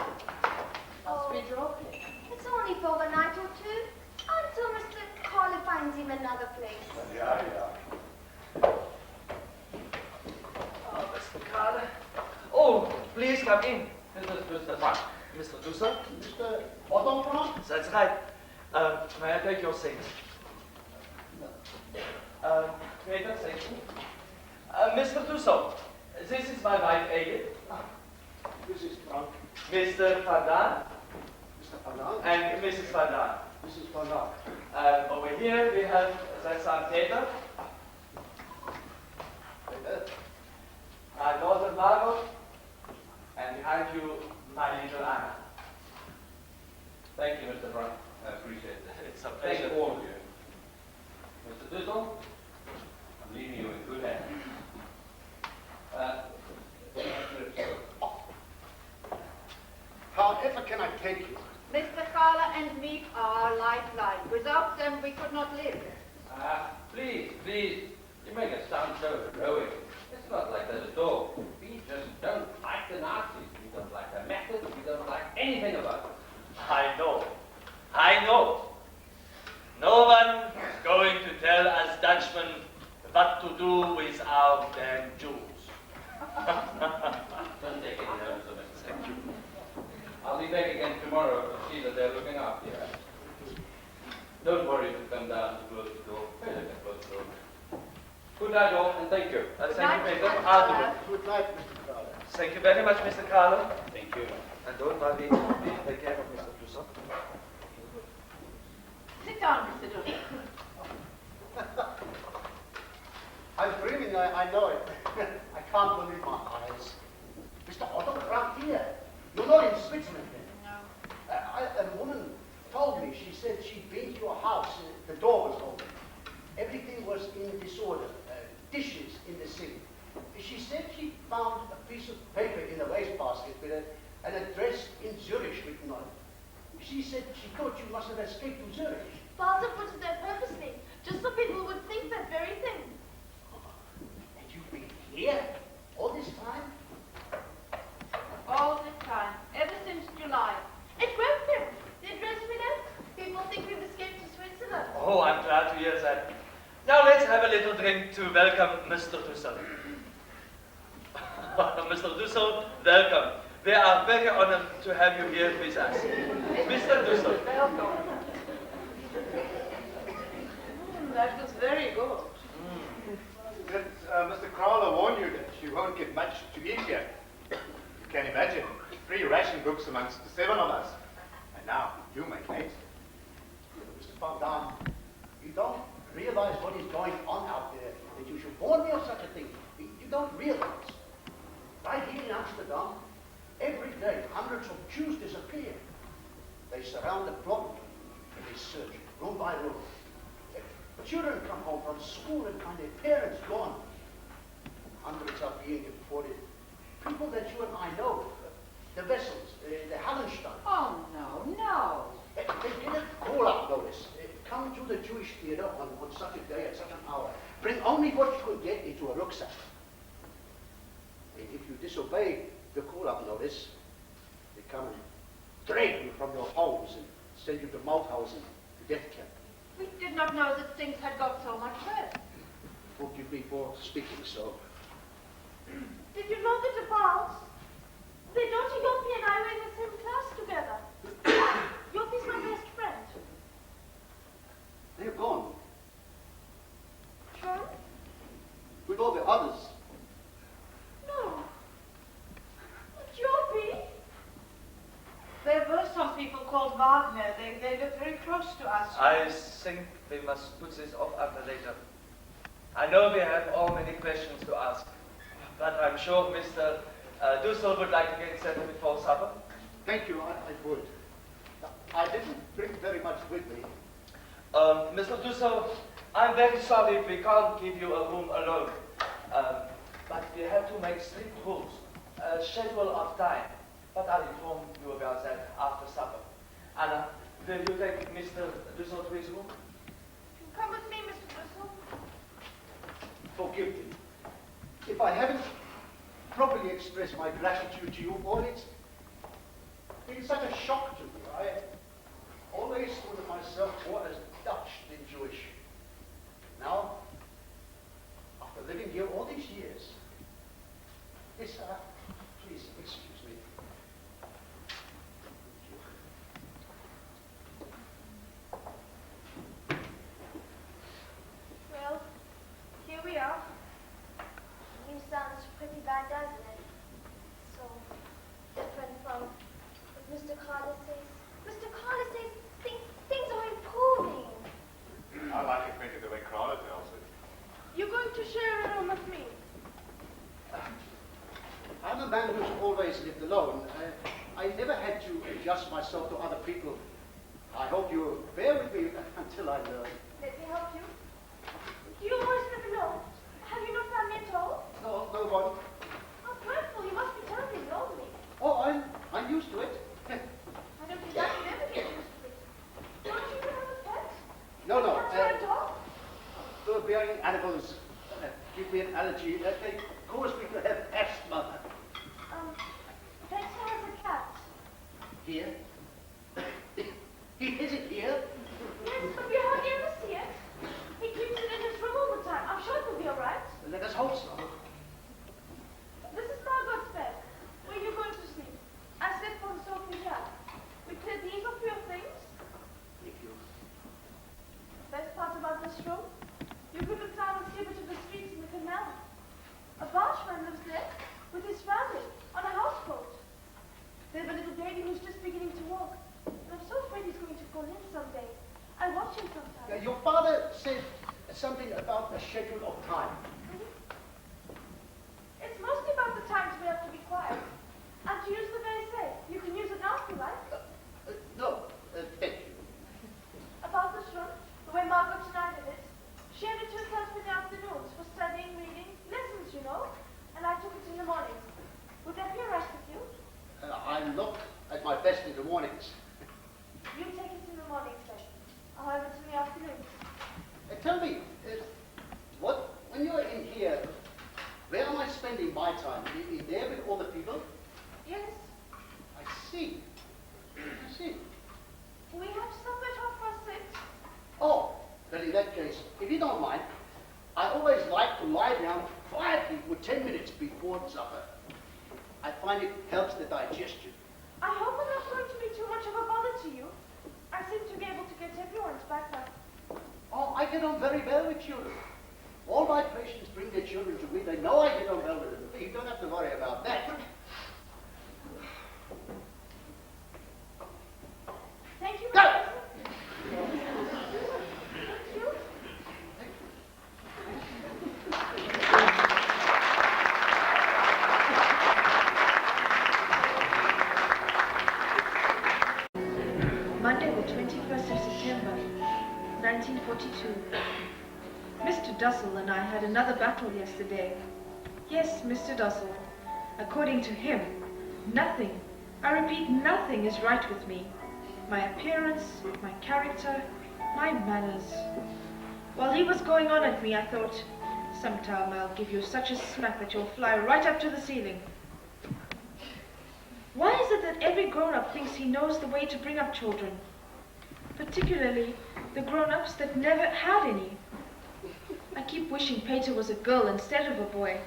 Oh, it's only for a night or two, until Mr. Carter finds him another place. Yeah. Oh, Mr. Carter. Oh, please come in. This is Mr. Frank. Mr. Dussel? Mr. Otto Frank? That's right. May I take your things? Peter, thank you. Mr. Dussel, this is my wife, Edith. This is Frank. Mr. Padan. Mr. Panan? And Mrs. Padan. Mrs. Panan. Over here we have the son Peter. My daughter Margot. And behind you, my little Anna. Thank you, Mr. Frank. I appreciate it. It's a Thank pleasure. all of you. Mr. Dussel, I'm leaving you in good hands. However can I take you? Mr. Carla and me are our lifeline. Without them, we could not live. Please, you make it sound so heroic. It's not like that at all. We just don't like the Nazis. We don't like their methods. We don't like anything about them. I know. No one is going to tell us Dutchmen what to do with our damn Jews. Don't take any notice of it. Thank you. I'll be back again tomorrow to see that they're looking after you. Don't worry to come down to close the door. Hey, let me close the door. Good night all, and thank you. Thank you, Peter. I'll do it. Good night, Mr. Crowder. Thank you very much, Mr. Carlo. Thank you. And don't worry, take care of Mr. Dusson. Sit down, Mr. Dudley. I'm dreaming, I know it. I can't believe my eyes. Mr. Autograph here. You're not in Switzerland then? No. A woman told me, she said she'd been to your house, the door was open. Everything was in disorder, dishes in the sink. She said she found a piece of paper in the wastebasket with an address in Zurich written on it. She said she thought you must have escaped from Zurich. Father put it there purposely, just so people would think that very thing. And you've been here all this time? All this time, ever since July. It won't be. The address we left. People think we've escaped to Switzerland. Oh, I'm glad to hear that. Now let's have a little drink to welcome Mr. Dussel. Mr. Dussel, welcome. We are very honored to have you here with us. Mr. Dussel. Welcome. That was very good. Did Mr. Crowler warn you that you won't get much to eat here? You can imagine, 3 ration books amongst the 7 of us. And now, you make 8. Mr. Van Dam, you don't realize what is going on out there, that you should warn me of such a thing. You don't realize. Right here in Amsterdam, every day, hundreds of Jews disappear. They surround the block and they search, room by room. Children come home from school and find their parents gone. Hundreds are being deported. People that you and I know, the vessels, the Hallenstein. Oh, no. They get a call-out notice. Come to the Jewish theater on such a day at such an hour. Bring only what you could get into a rucksack. And if you disobey the call-out notice, they come and drag you from your homes and send you to Mauthausen, the death camp. We did not know that things had got so much worse. Forgive me for speaking so. Did you know that about? The daughter Yopi and I were in the same class together. Yopi's my best friend. They're gone. Sure? With all the others. No. Not Yopi. There were some people called Wagner. They lived very close to us. I think we must put this off until later. I know we have all many questions to ask, but I'm sure Mr. Dussel would like to get settled before supper. Thank you, I would. I didn't bring very much with me. Mr. Dussel, I'm very sorry we can't give you a room alone, but we have to make strict rules, a schedule of time. But I'll inform you about that after supper. Anna, will you take Mr. Dussel to his room? Come with me, Mr. Dussel. Forgive me. If I haven't properly expressed my gratitude to you for it, it's such a shock to me. I always thought of myself more as Dutch than Jewish. Now, after living here all these years, please excuse me. Well, here we are. You sounds pretty bad, doesn't it? So different from what Mr. Carter says. Mr. Carter says things are improving. I like it better the way Crowler tells it. You're going to share a room with me. I'm a man who's always lived alone. I never had to adjust myself to other people. I hope you'll bear with me until I learn. Let me help you. Do you always live alone? Have you no family at all? No one. How dreadful. You must be terribly lonely. Oh, I'm used to it. I don't think I can ever get used to it. Don't you even have a pet? No. Can't you a dog? Bearing animals give me an allergy. They cause me to have asthma. Peter has a cat. Here? Is it here? Yes, but we hardly ever see it. He keeps it in his room all the time. I'm sure it will be all right. Let us hope so. This is Margot's bed. Where are you going to sleep? I slept on the sofa here. We cleared these off your things. Thank you. something about the schedule of time. It's mostly about the times we have to be quiet. And to use the say. You can use it now if you like. No, thank you. About this room, the way Margaret and I did it. She had it to herself in the afternoons for studying, reading, lessons, you know. And I took it in the mornings. Would that be all right with you? I'm not at my best in the mornings. You take it in the mornings then. I'll have it in the afternoons. Tell me, when you're in here, where am I spending my time? In there with all the people? Yes. I see. We have supper at 6:30. Oh, well in that case, if you don't mind, I always like to lie down quietly for 10 minutes before supper. I find it helps the digestion. I hope I'm not going to be too much of a bother to you. I seem to be able to get everyone's back up. Oh, I get on very well with children. All my patients bring their children to me. They know I get on well with them. You don't have to worry about that. Thank you. Go! Thank you. Monday, the 21st of September, 1942. Mr. Dussel and I had another battle yesterday. Yes, Mr. Dussel. According to him, nothing, I repeat, nothing is right with me. My appearance, my character, my manners. While he was going on at me, I thought, sometime I'll give you such a smack that you'll fly right up to the ceiling. Why is it that every grown-up thinks he knows the way to bring up children? Particularly the grown-ups that never had any. I keep wishing Peter was a girl instead of a boy.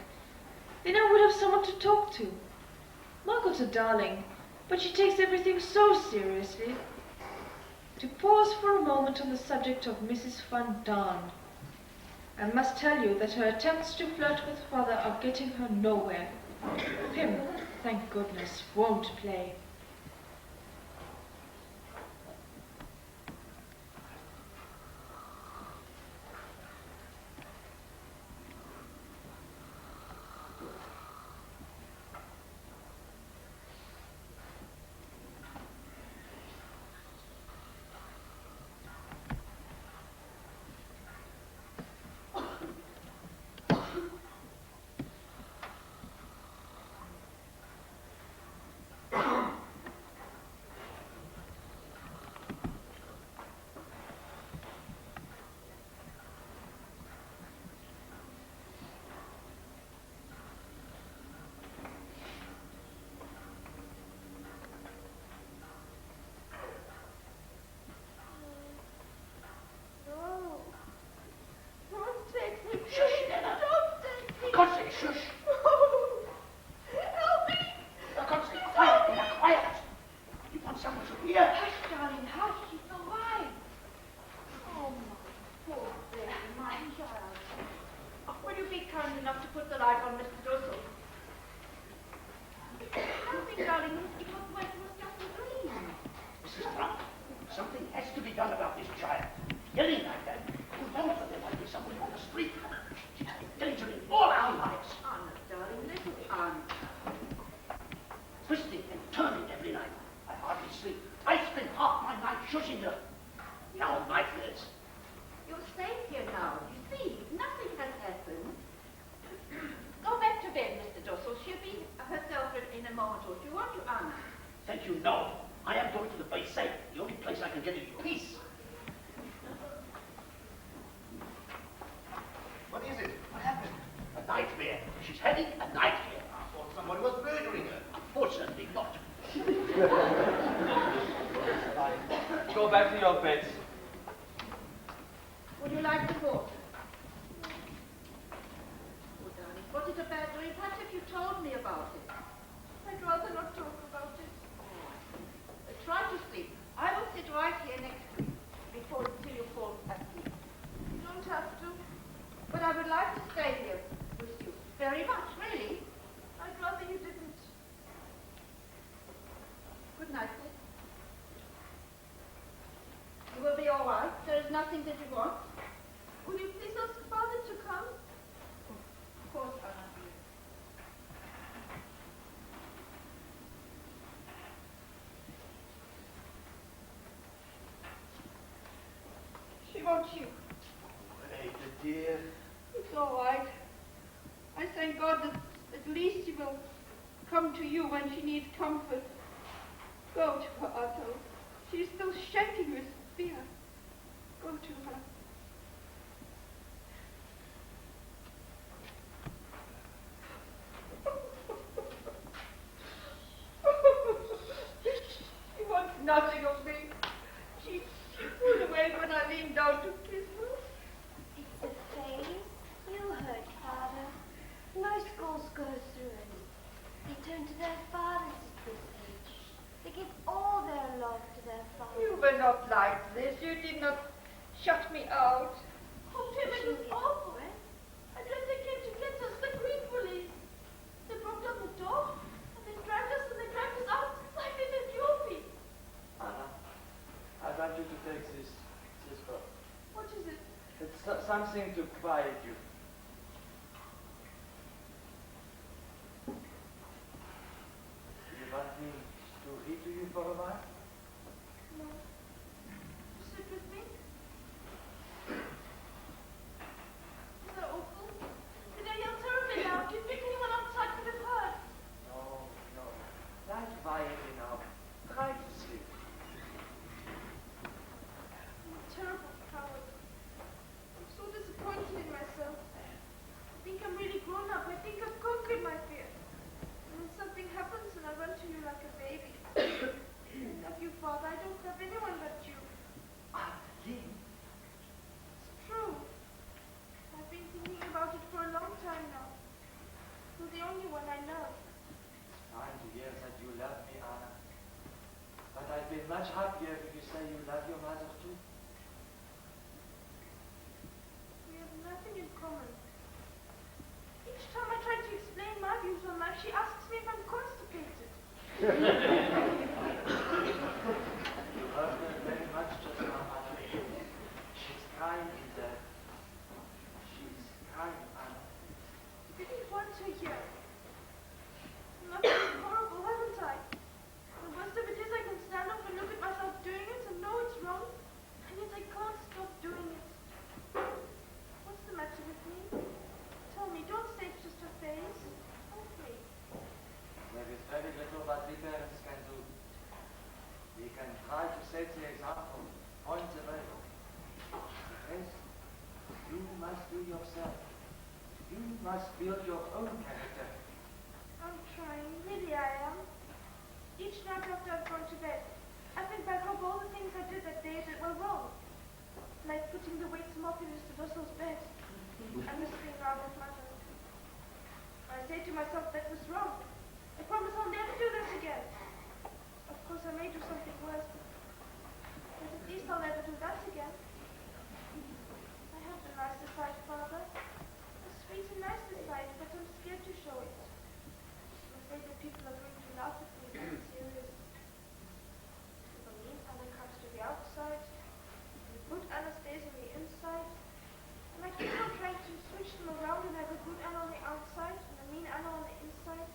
Then I would have someone to talk to. Margaret's a darling, but she takes everything so seriously. To pause for a moment on the subject of Mrs. Van Daan, I must tell you that her attempts to flirt with father are getting her nowhere. Pim, thank goodness, won't play. Go back to your beds. Would you like to go? Oh, darling, was it a bad dream? What if you told me about it? I'd rather not talk about it. Try to sleep. I will sit right here next to you till you fall asleep. You don't have to. But I would like to stay here with you. Very much, really. I'd rather you didn't. Good night, dear. You will be all right. There is nothing that you want. Will you please not won't you? Ada, dear. It's all right. I thank God that at least she will come to you when she needs comfort. Go to her, Otto. She's still shaking with fear. Go to her. She wants nothing of me. She pulled away when I leaned down to kiss her. It's a phase. You heard, Father. Most schools go through it. They turn to their fathers at this age. They give all their love to their fathers. You were not like this. You did not shut me out. Oh, Tim, it was awful. And when they came to get us, the Greek police, they broke down the door, and they dragged us out like they did your feet. Anna, I'd like you to take this book. What is it? It's something to quiet you. You want me to read to you for a while? No. Sit with me. Is that awful? Did I yell terribly loud? Do you think anyone outside could have heard? No. Lie quietly now. Try to sleep. I'm a terrible coward. I'm so disappointed in myself. I think I'm really grown up. I think I've conquered my fear. And when something happens and I run to you like a baby. I love you, Father. I don't love anyone but you. Lynn. It's true. I've been thinking about it for a long time now. You're the only one I know. It's fine to hear that you love me, Anna. But I'd be much happier if you say you love your mother too. We have nothing in common. Each time I try to explain my views on life, she asks me if I'm constipated. You hurt her very much just now, Anna. She's crying in there. She's crying, Anna. I didn't want her here. I've been horrible, haven't I? The worst of it is I can stand up and look at myself doing it and know it's wrong, and yet I can't stop doing it. What's the matter with me? Tell me, don't say it's just a phase. Help me. There is very little that we parents can do. We can try to set the example, point the way. The rest, you must do yourself. You must build your own character. I'm trying, really I am. Each night after I've gone to bed, I think back over all the things I did that day that were wrong. Like putting the weights mop in Mr. Russell's bed and messing around with Mother. I say to myself that was wrong. I promise I'll never do that again. Of course I may do something worse, but at least I'll never do that again. I have the nicer side, Father. The sweet and nicer side, but I'm scared to show it. I'm afraid that people are going to laugh at me if I'm serious. The mean Anna comes to the outside, the good Anna stays on the inside, and I keep on trying to switch them around and have a good Anna on the outside and a mean Anna on the inside.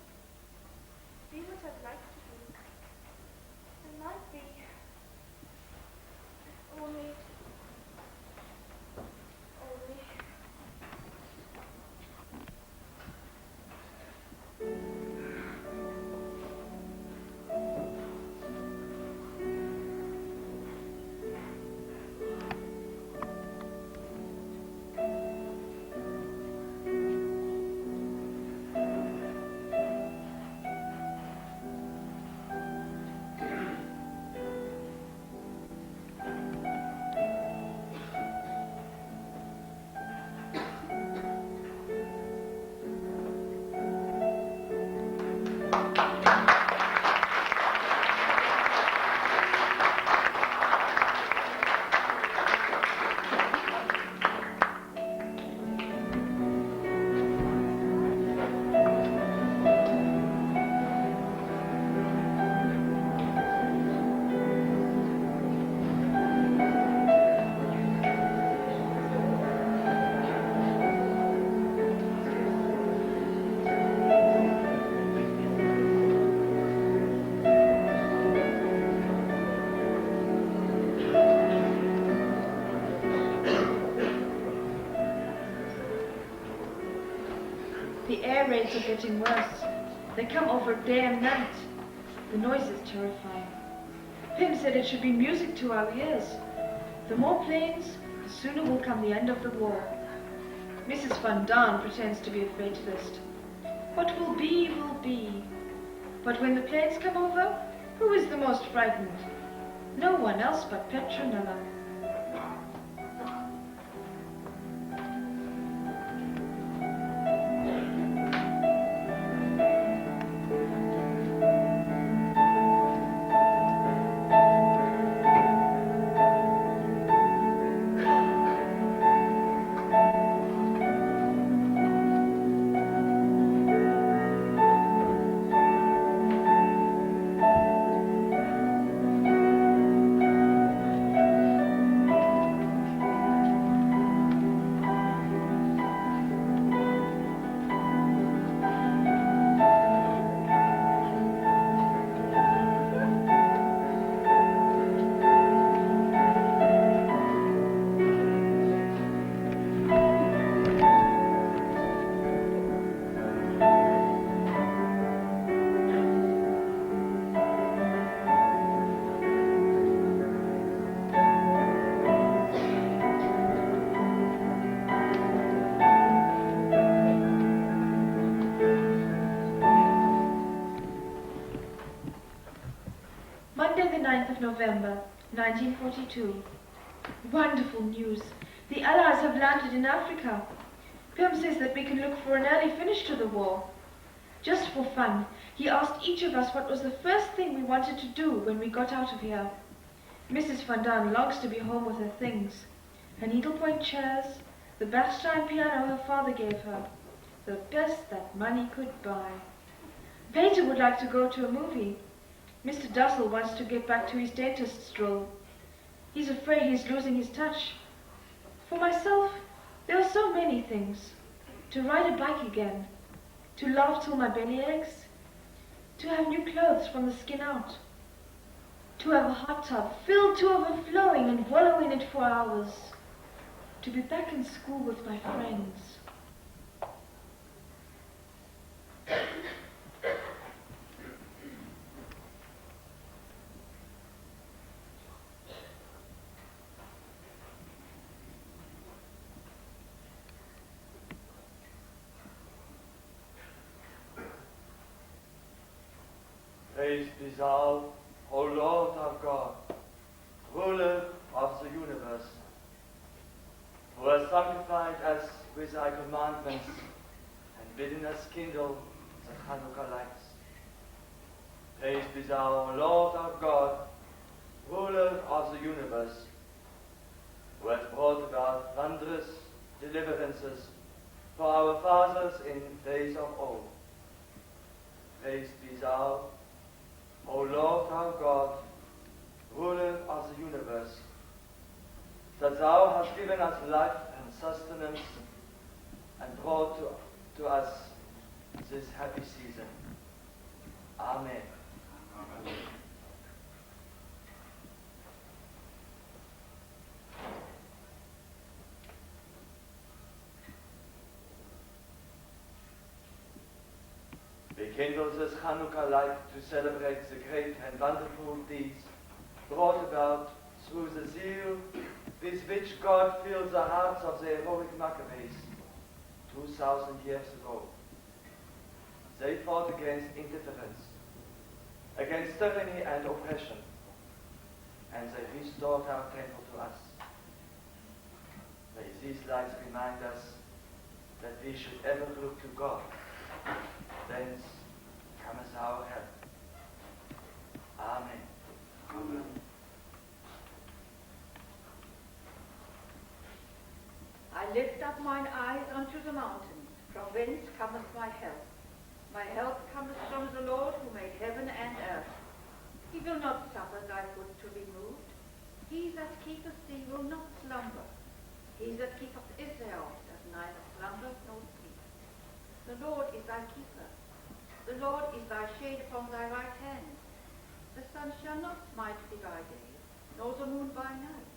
air raids are getting worse. They come over day and night. The noise is terrifying. Pim said it should be music to our ears. The more planes, the sooner will come the end of the war. Mrs. Van Daan pretends to be a fatalist. What will be, will be. But when the planes come over, who is the most frightened? No one else but Petronella. November 1942. Wonderful news. The Allies have landed in Africa. Pim says that we can look for an early finish to the war. Just for fun, he asked each of us what was the first thing we wanted to do when we got out of here. Mrs. Van Daan longs to be home with her things. Her needlepoint chairs, the Bachstein piano her father gave her. The best that money could buy. Peter would like to go to a movie. Mr. Dussel wants to get back to his dentist's stroll. He's afraid he's losing his touch. For myself, there are so many things. To ride a bike again. To laugh till my belly aches. To have new clothes from the skin out. To have a hot tub filled to overflowing and wallow in it for hours. To be back in school with my friends. Praise be thou, O Lord our God, ruler of the universe, who hast sanctified us with thy commandments and bidden us kindle the Hanukkah lights. Praise be thou, O Lord our God, ruler of the universe, who hast brought about wondrous deliverances for our fathers in days of old. Praise be thou, O Lord our God, ruler of the universe, that thou hast given us life and sustenance and brought to us this happy season. Amen. Amen. We kindle this Hanukkah light to celebrate the great and wonderful deeds brought about through the zeal with which God filled the hearts of the heroic Maccabees 2,000 years ago. They fought against indifference, against tyranny and oppression, and they restored our temple to us. May these lights remind us that we should ever look to God. Thence cometh our help. Amen. Amen. I lift up mine eyes unto the mountains, from whence cometh my help. My help cometh from the Lord who made heaven and earth. He will not suffer thy foot to be moved. He that keepeth thee will not slumber. He that keepeth Israel does neither slumber nor sleep. The Lord is thy keeper. The Lord is thy shade upon thy right hand. The sun shall not smite thee by day, nor the moon by night.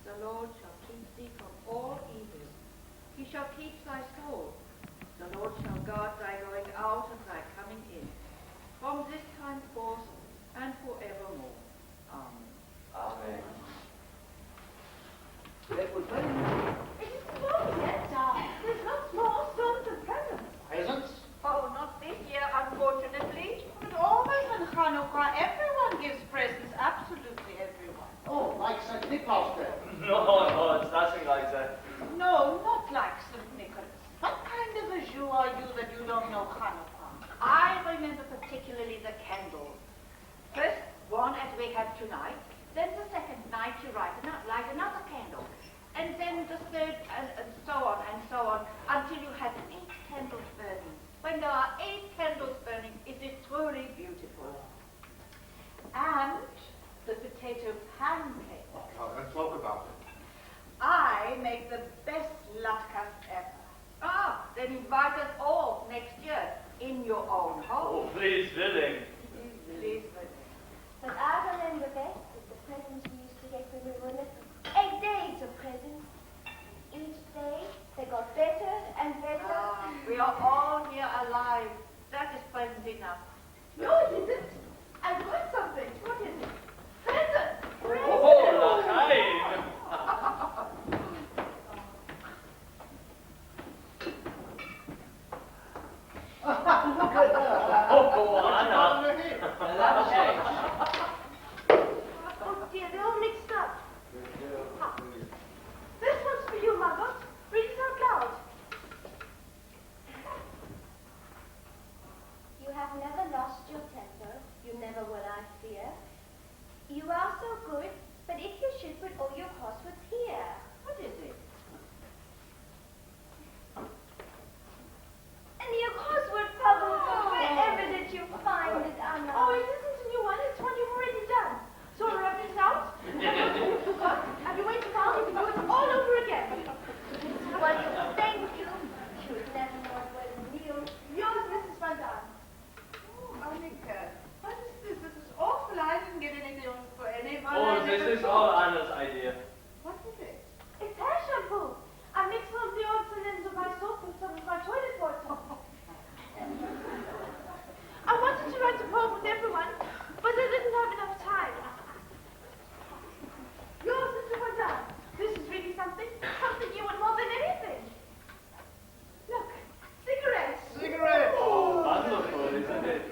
The Lord shall keep thee from all evil. He shall keep thy soul. The Lord shall guard thy going out and thy coming in, from this time forth and forevermore. Amen. Amen. It is not yet time. There's lots more stones and presents. Presents? Oh, not this year, unfortunately. But always on Hanukkah, everyone gives presents, absolutely everyone. Oh, like St. Nicholas then. No, it's nothing like that. No, not like St. Nicholas. What kind of a Jew are you that you don't know Hanukkah? I remember particularly the candles. First one as we have tonight, then the second night you light another candle, and then the third, and so on, until you have 8 candles burning. When there are 8 candles burning, it is truly beautiful. And the potato pancake. Oh, let's talk about it. I make the best latkes ever. Ah, then invite us all next year in your own home. Oh, please, willing. Please, But I remember best is the presents we used to get when we were little. 8 days of presents. Each day they got better and better. we are all here alive. That is present enough. No, it isn't. I've got something. What is it? Present. Oh, Lachaim. Look at that. Oh, Anna. Oh dear, they're all mixed up. This one's for you, Mother. Read it out loud. You have never lost your temper. You never will, I fear. You are so good, but if you should put all your crosswords here. What is it? And your crossword puzzle, wherever did you find it, Anna? Oh, it isn't a new one. It's one you've already done. So I'll rub this out. Have you waited out? You can do it all over again. Well, thank you. You would never know it was you. Yours, Mrs. Van Daan. Oh, Hanukkah. What is this? This is awful. I didn't get anything for anyone. Oh, this is all Anna's idea. What is it? It's hair shampoo. I mixed some of the odds and ends of my soap and some of my toilet water. I wanted to write a poem with everyone, but I didn't have enough time. Yours, Mr. Van Daan. This is really something. Something you want more than anything. Look, cigarettes. Cigarette. Oh, wonderful, isn't it?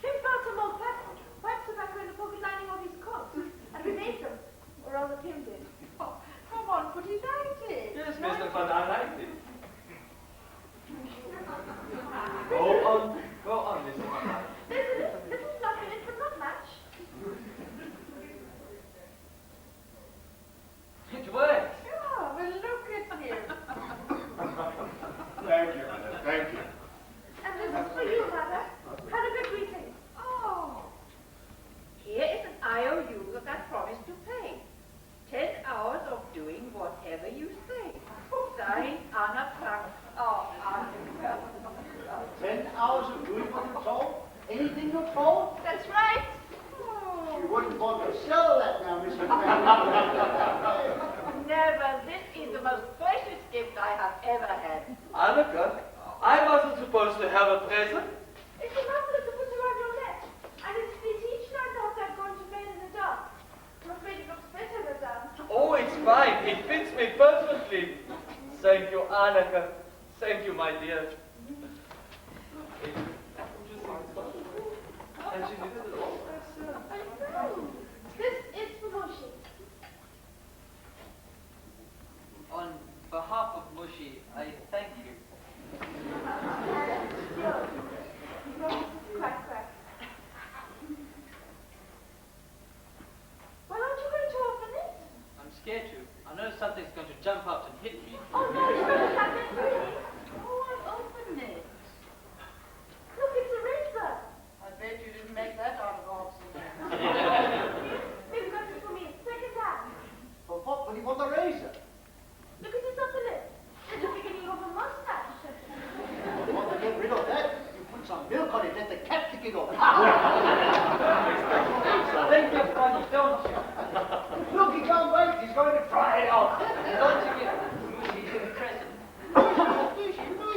Tim found some old pipe tobacco in the pocket lining of his coat, and we made them. Or rather, Tim did. Oh, come on, put it out it. Yes, Mr. Van Daan liked it. Go on, Mr. Van Daan. There's a little fluff in it, but not much. It works. Yeah, well, look at him. Thank you, Anna. Thank you. And this is for you, Mother. Hanukkah greetings. Oh, here is an IOU that I promised to pay. 10 hours of doing whatever you say. Signed, Anna Frank. Oh, Anna. 10 hours of doing what you're told? Anything you're told? That's right. You wouldn't want to sell that now, Mr. Frank. Never. This is the most precious gift I have ever had. Hanukkah, I wasn't supposed to have a present. It's a muffler to put around your neck. And it's fit each night after I've gone to bed in the dark. I'm afraid it looks better, Madame. Oh, it's fine. It fits me perfectly. Thank you, Hanukkah. Thank you, my dear. And she did it all herself. I know. This is for Moshe. On behalf of Mushi, I thank you. Yours. From Mrs. Quack Quack. Well, aren't you going to open it? I'm scared to. I know something's going to jump out and hit me. Oh, no, you don't have it, really. Oh, I've opened it. Look, it's a razor. I bet you didn't make that out of oxygen. Maybe got it for me. Second hand. For what? Will you want the razor? Look at this upper lip. It's the beginning of a mustache. You want to get rid of that? You put some milk on it, let the cat pick it off. Think you're funny, don't you? Look, he can't wait. He's going to try it out. You're going to give Mushi a present. Fish, you know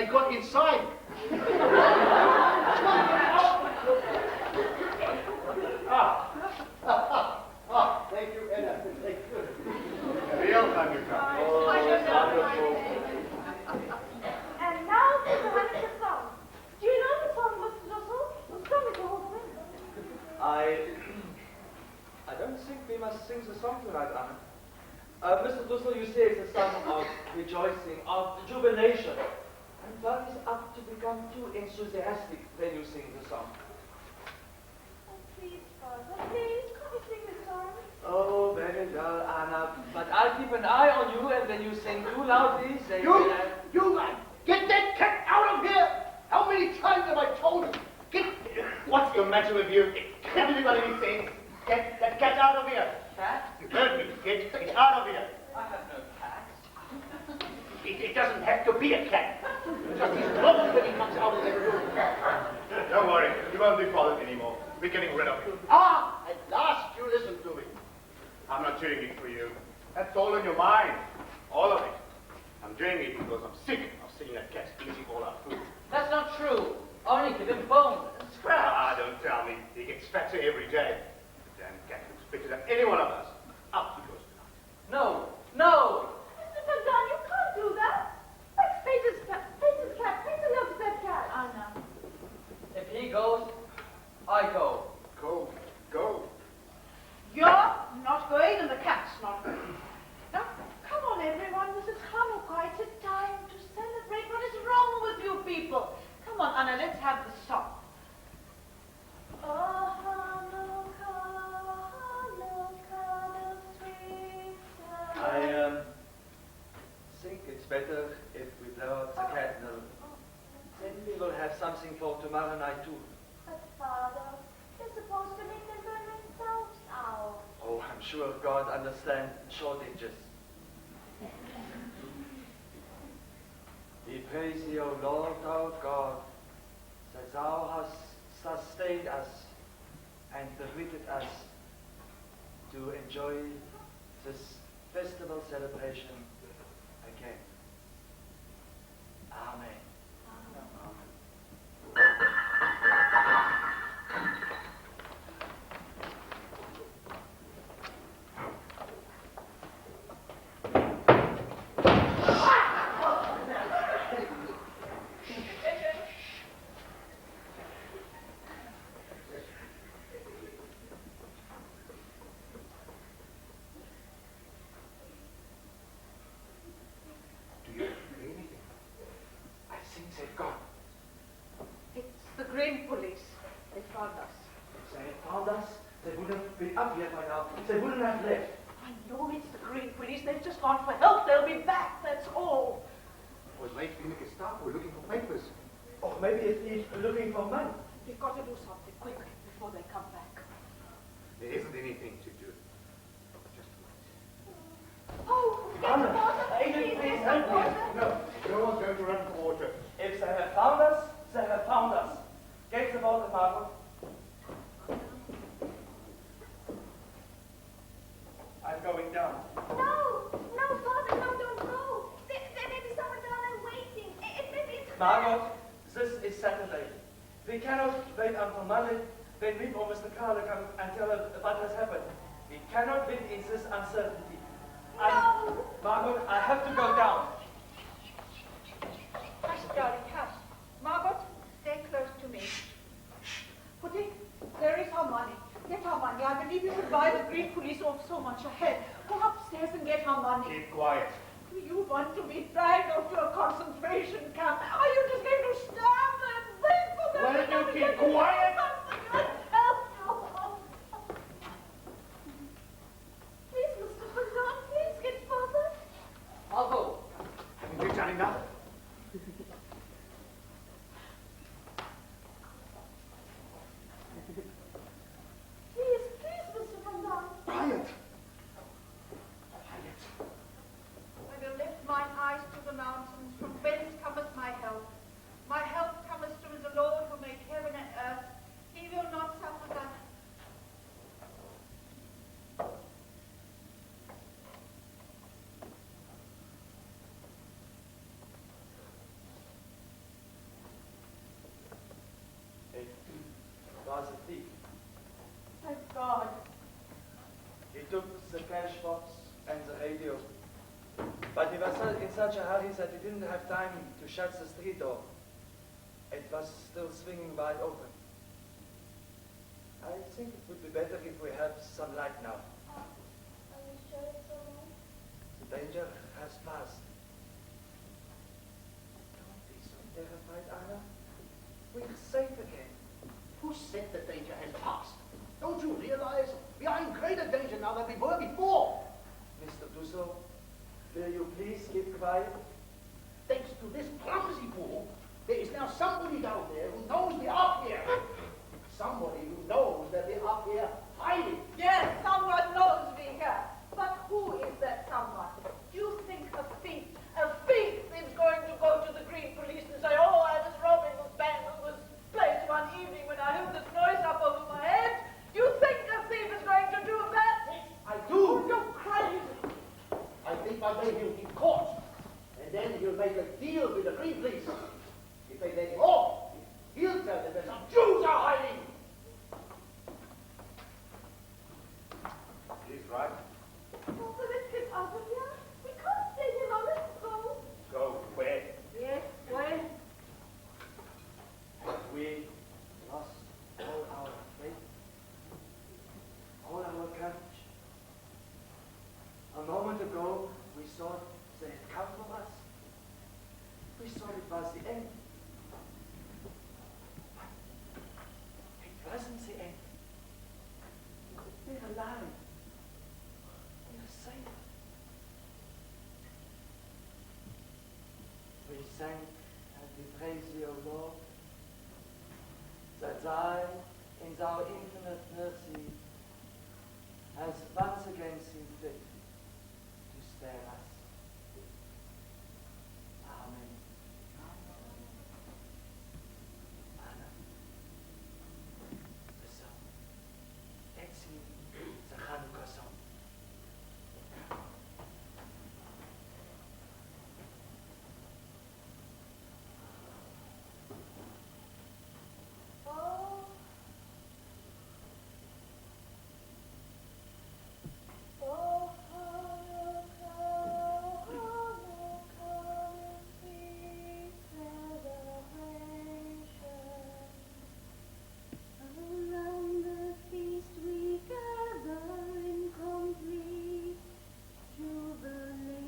They got inside. Thank you, Anna. Thank you. Real Hanukkah. Oh, wonderful. And now for the Hanukkah song. Do you know the song, Mr. Russell? The song is the whole thing. I don't think we must sing the song tonight, Anna. Mr. Russell, you say it's a song of rejoicing, of jubilation. And one is apt to become too enthusiastic when you sing the song. Oh, please, Father, please, can't you sing the song? Oh, very well, Anna. But I'll keep an eye on you, and when you sing too loudly, say Get that cat out of here! How many times have I told you? What's the matter with you? Haven't you got any sense? Get that cat out of here! Cat? You heard me. Get it out of here. I have no cat. It doesn't have to be a cat. Just as long as he comes out of the room. Don't worry, you won't be bothered anymore. We're getting rid of you. Ah! At last you listen to me. I'm not doing it for you. That's all in your mind. All of it. I'm doing it because I'm sick of seeing that cat eating all our food. That's not true. Only give him bones and scraps. Ah, don't tell me. He gets fatter every day. The damn cat looks bigger than any one of us. Up he goes tonight. No, no. Mr. Van Daan, you can't do that. That's Peter's cat. Peter's cat. Peter loves that cat. Anna. If he goes, I go. Go. Go. You're not going and the cat's not going. Now, come on everyone, this is Hanukkah. It's a time to celebrate. What is wrong with you people? Come on, Anna, let's have the song. Oh, Hanukkah, Hanukkah, the sweet sound. I think it's better if we blow out the candle. Then we will have something for tomorrow night too. But Father, you're supposed to make them burn themselves out. Oh, I'm sure God understands shortages. We praise thee, O Lord our God, that thou hast sustained us and permitted us to enjoy this festival celebration again. Amen. Do you hear anything? I think they've gone. It's the grain police. They found us. If they had found us, they wouldn't have been up here by now. They wouldn't have left. I know it's the green police. They've just gone for help. They'll be back. That's all. Or it might be the Gestapo. We're looking for papers. Or maybe it's looking for money. We've got to do something quickly before they come back. There isn't anything to do. Just wait. Oh, get the water. Agent, please get help the me. water. No, no one's going to run for water. If they have found us, they have found us. Get the water, Margot. I'm going down. No, Father, no, don't go. There may be someone down there waiting. It may be... Margot, this is Saturday. We cannot wait until Monday when we or Mr. Carter come and tell us what has happened. We cannot live in this uncertainty. No. Margot, I have to go down. Hush, darling, hush. Margot, stay close to me. Putty, there is our money. Get our money. I believe you could buy the green police off so much ahead. Go upstairs and get our money. Keep quiet. You want to be dragged off to a concentration camp. Are you just going to stand there and wait for them? Why don't you keep quiet? Please, Mr. Van Daan, please get Father. I'll go. Haven't you done enough? Please, Mr. Van Daan. Quiet. matchbox and the radio. But we were in such a hurry that we didn't have time to shut the street door. It was still swinging wide open. I think it would be better if we have some light now. Are you sure it's all right? The danger has passed. Don't be so terrified, Anna. We're safe again. Who said the danger has passed? Don't you realize we are in greater danger now than we were before? Mr. Dussault, will you please keep quiet? Thanks to this clumsy fool, there is now somebody down there who knows we are here. Somebody who knows that we are here hiding. Yes, someone knows we here. But who is that someone? You think a thief is going to go to the Green Police and say, oh, I was robbing this place one evening when I heard this noise up over my head? You think a thief is going to do that? Yes, I do. You're crazy. I think one day he'll be caught, and then he'll make a deal with the Green Police. If they let him off, he'll tell them that some Jews are hiding. He's right. Oh, so let's get out of here. We can't stay here long. Let's go. Go where? Yes, well. Have we lost all our faith? All our courage? A moment ago, we thought they had come for us. We thought it was the end. But it wasn't the end. We're alive. We're safe. We thank and we praise thee, O Lord, that thou, in thy infinite mercy, hast once again seen fit to spare us. Amen. Anna, the song. Let's sing the Hanukkah song. Oh. Oh, Hanukkah, Hanukkah, sweet celebration. Around the feast we gather in complete jubilation.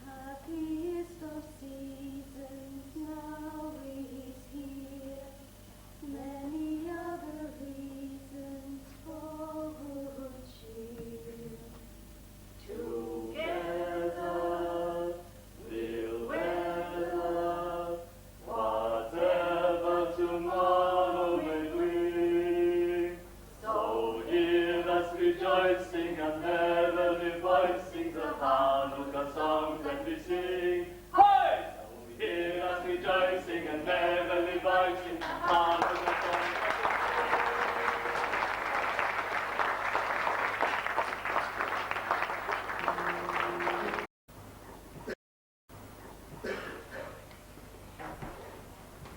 Happiest of seasons now is here. Many other reasons for good cheer. Together we'll weather whatever tomorrow may bring. So hear us rejoicing and heavenly voicing the Hanukkah song that we sing. Hey! So hear us rejoicing and heavenly voicing the Hanukkah song.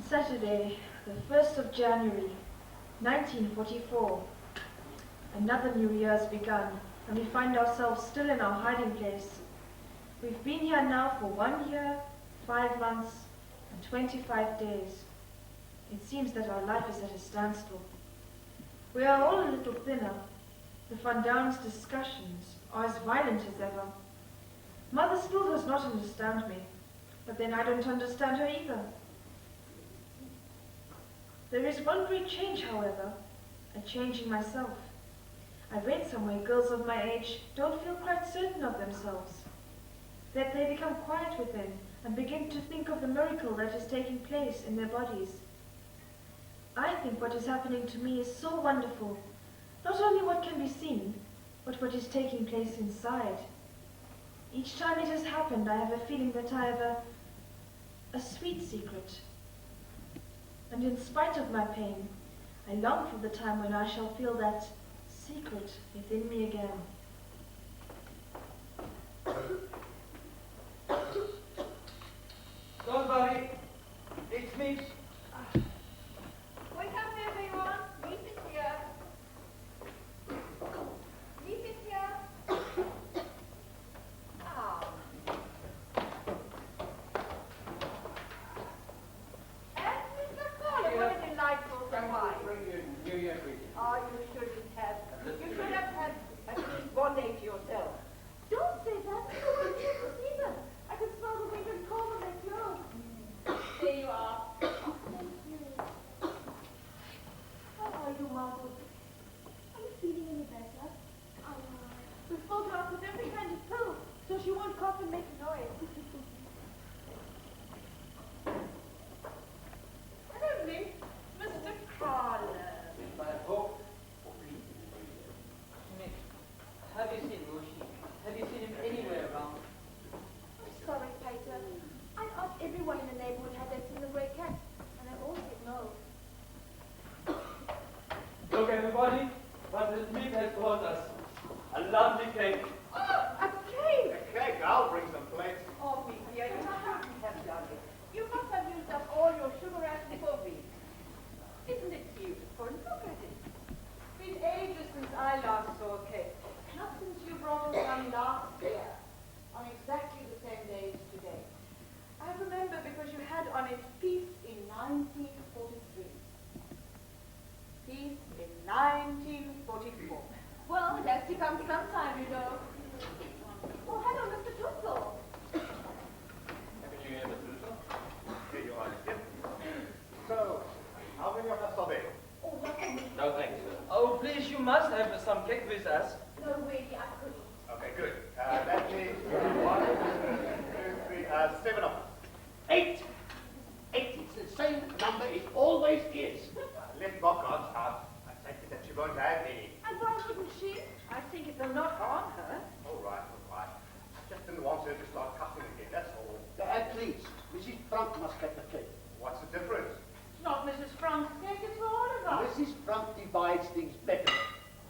Saturday, the 1st of January, 1944. Another new year has begun, and we find ourselves still in our hiding place. We've been here now for 1 year, 5 months, and 25 days. It seems that our life is at a standstill. We are all a little thinner. The Fondowns' discussions are as violent as ever. Mother still does not understand me, but then I don't understand her either. There is one great change, however, a change in myself. I read somewhere girls of my age don't feel quite certain of themselves, that they become quiet within and begin to think of the miracle that is taking place in their bodies. I think what is happening to me is so wonderful, not only what can be seen, but what is taking place inside. Each time it has happened, I have a feeling that I have a sweet secret. And in spite of my pain, I long for the time when I shall feel that secret within me again. Don't worry, it's me. Wake up, everyone. Meet is here. 8. 8. It's the same number it always is. Let Boggart's out. I take it that she won't have any. And why wouldn't she? I think it will not harm her. All right. I just didn't want her to start cussing again, that's all. Please, Mrs. Frank must get the cake. What's the difference? It's not Mrs. Frank's cake, it's for all of us. Mrs. Frank divides things better.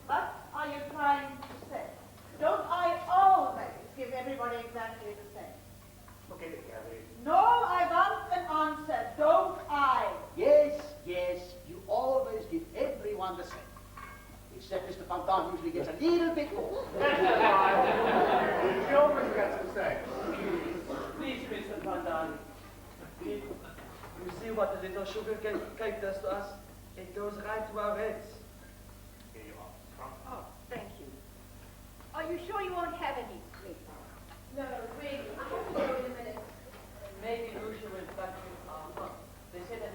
What are you trying to say? Don't I always give everybody exactly the same? Forget it, Gary. No, I want an answer. Don't I? Yes, you always give everyone the same. Except Mr. Fontaine usually gets a little bit more. She always gets the same. Please, Mr. Fontaine. You see what the little sugar cake does to us? It goes right to our heads. Here you are, Frank. Oh, thank you. Are you sure you won't have any, please? No, really. I have to go in a minute. Maybe Lucia will back with our mom. They say that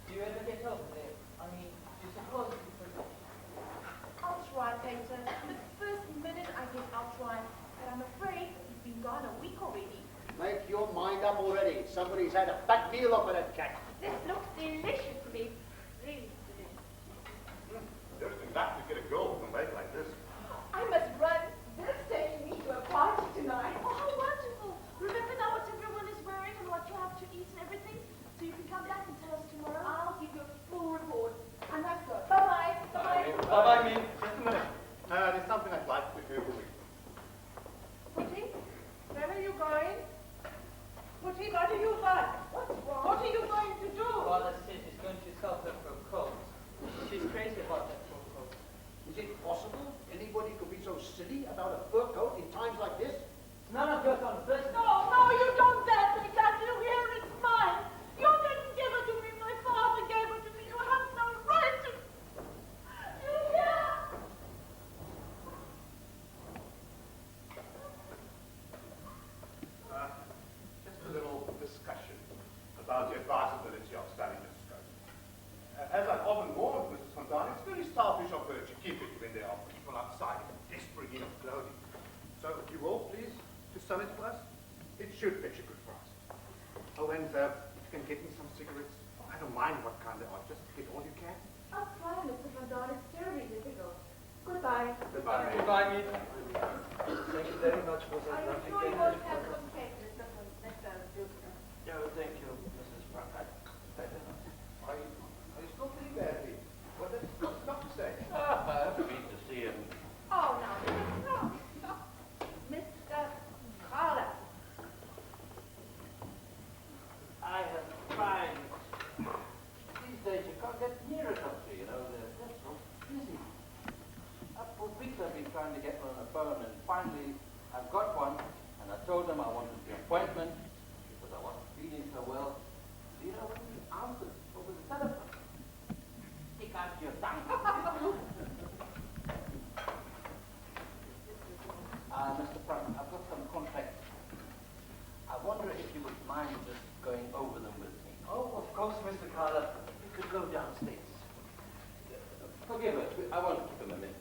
do you ever get over there? I mean, do you suppose you could... I'll try, Peter. The first minute I get, I'll try. But I'm afraid you've been gone a week already. Make your mind up already. Somebody's had a fat meal off of that cat. This looks delicious to me. Really delicious. Just in fact, to get a girl who can make like this. I must run. They're taking me to a party tonight. Oh, how wonderful. Remember now what everyone is wearing and what you have to eat and everything? So you can come back and tell us tomorrow. I'll give you a full report. And that's good. Bye-bye. Bye-bye. Bye-bye, me. Just a minute. There's something I'd like to do. Putty, where are you going? Putty, what do you want? What's wrong? What are you going to do? Father says he's going to sell her for a coat. She's crazy about that fur coat. Is it possible anybody could be so silly about a fur coat in times like this? None of your business. No, you don't dare take that. You hear it's mine. You didn't give it to me. My father gave it to me. You have no right to... You hear? Just a little discussion about the advisability of selling this coat. As I've often warned Mrs. Fontaine, it's very selfish of her to keep it when there are people outside in desperate need of clothing. So, if you will, please, to sell it to us, it should fetch a good price. Oh, and if you can get me some cigarettes, I don't mind what kind they are, just get all you can. I'll try, Mr. Van Daan. It's terribly difficult. Goodbye. Goodbye. Goodbye, me. Thank you very much for that Are you lovely sure you cake. won't have some cake, Mr. Duke? No, thank you, Mrs. Frank. Are you still feeling badly? What does the doctor say? I haven't been to see him. Oh, now, no. Mr. Carter. I have tried. These days you can't get near a doctor, you know. They're so busy. For weeks I've been trying to get one on the phone, and finally I've got one, and I told them I wanted the appointment because I wasn't feeling so well. Do you know when he answered over the telephone? Stick out your tongue. Mr. Frank, I've got some contacts. I wonder if you would mind just going over them with me. Oh, of course, Mr. Carter. You could go downstairs. Forgive us, I won't keep him a minute.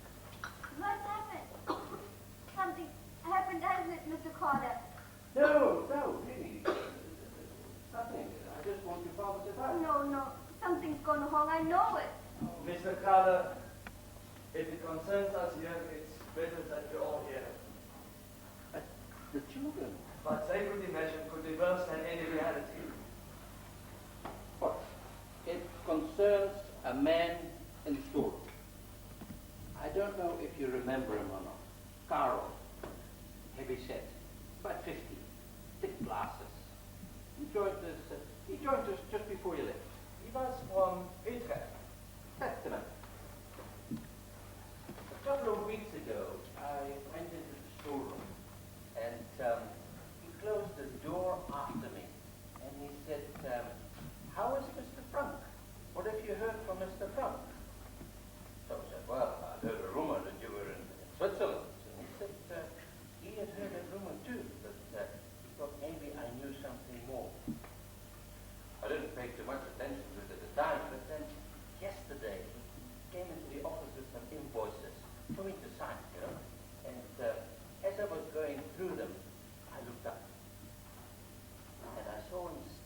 What's happened? Something happened, hasn't it, Mr. Carter? No, really. Nothing. I just want your father's advice. No, something's gone wrong, I know it. Mr. Carter, if it concerns us here, it's better that you're all here. The children. But they could imagine could be worse than any reality. What? It concerns a man in store. I don't know if you remember him or not. Carl. Heavy set. About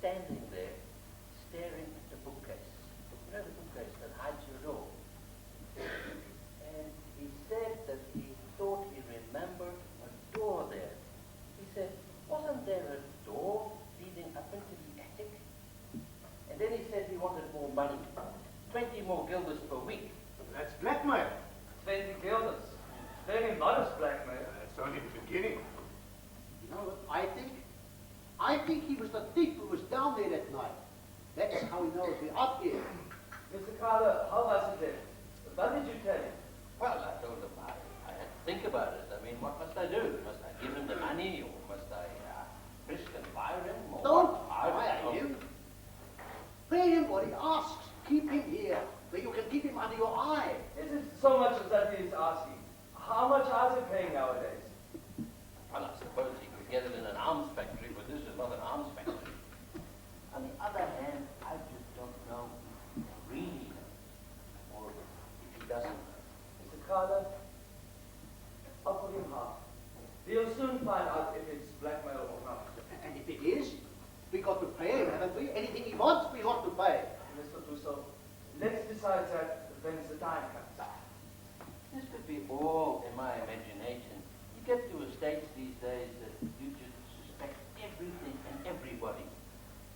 standing there, staring at the bookcase. You know the bookcase that hides your door? And he said that he thought he remembered a door there. He said, wasn't there a door leading up into the attic? And then he said he wanted more money, 20 more guilders per week. That's blackmail. 20 guilders. Very modest blackmail. That's only the beginning. You know what I think? I think he was the thief who was down there that night. That's how he knows we're up here. Mr. Carter, how was it then? What did you tell him? Well, I told him I had to think about it. I mean, what must I do? Must I give him the money, or must I risk and fire him? Or Don't what? fire him. Pay him what he asks. Keep him here, where you can keep him under your eye. Is it so much as that he is asking? How much are they paying nowadays? Well, I suppose he could get it in an arms factory, but this is not an arms factory. On the other hand, I just don't know really, or if he doesn't. Mr. Carter, offer him half. We'll soon find out if it's blackmail or not. And if it is, we got to pay him, haven't we? Anything he wants, we got to pay. Mr. Trousseau, let's decide that when the time comes. This could be all in my imagination. You get to a stage these days that you just suspect everything and everybody.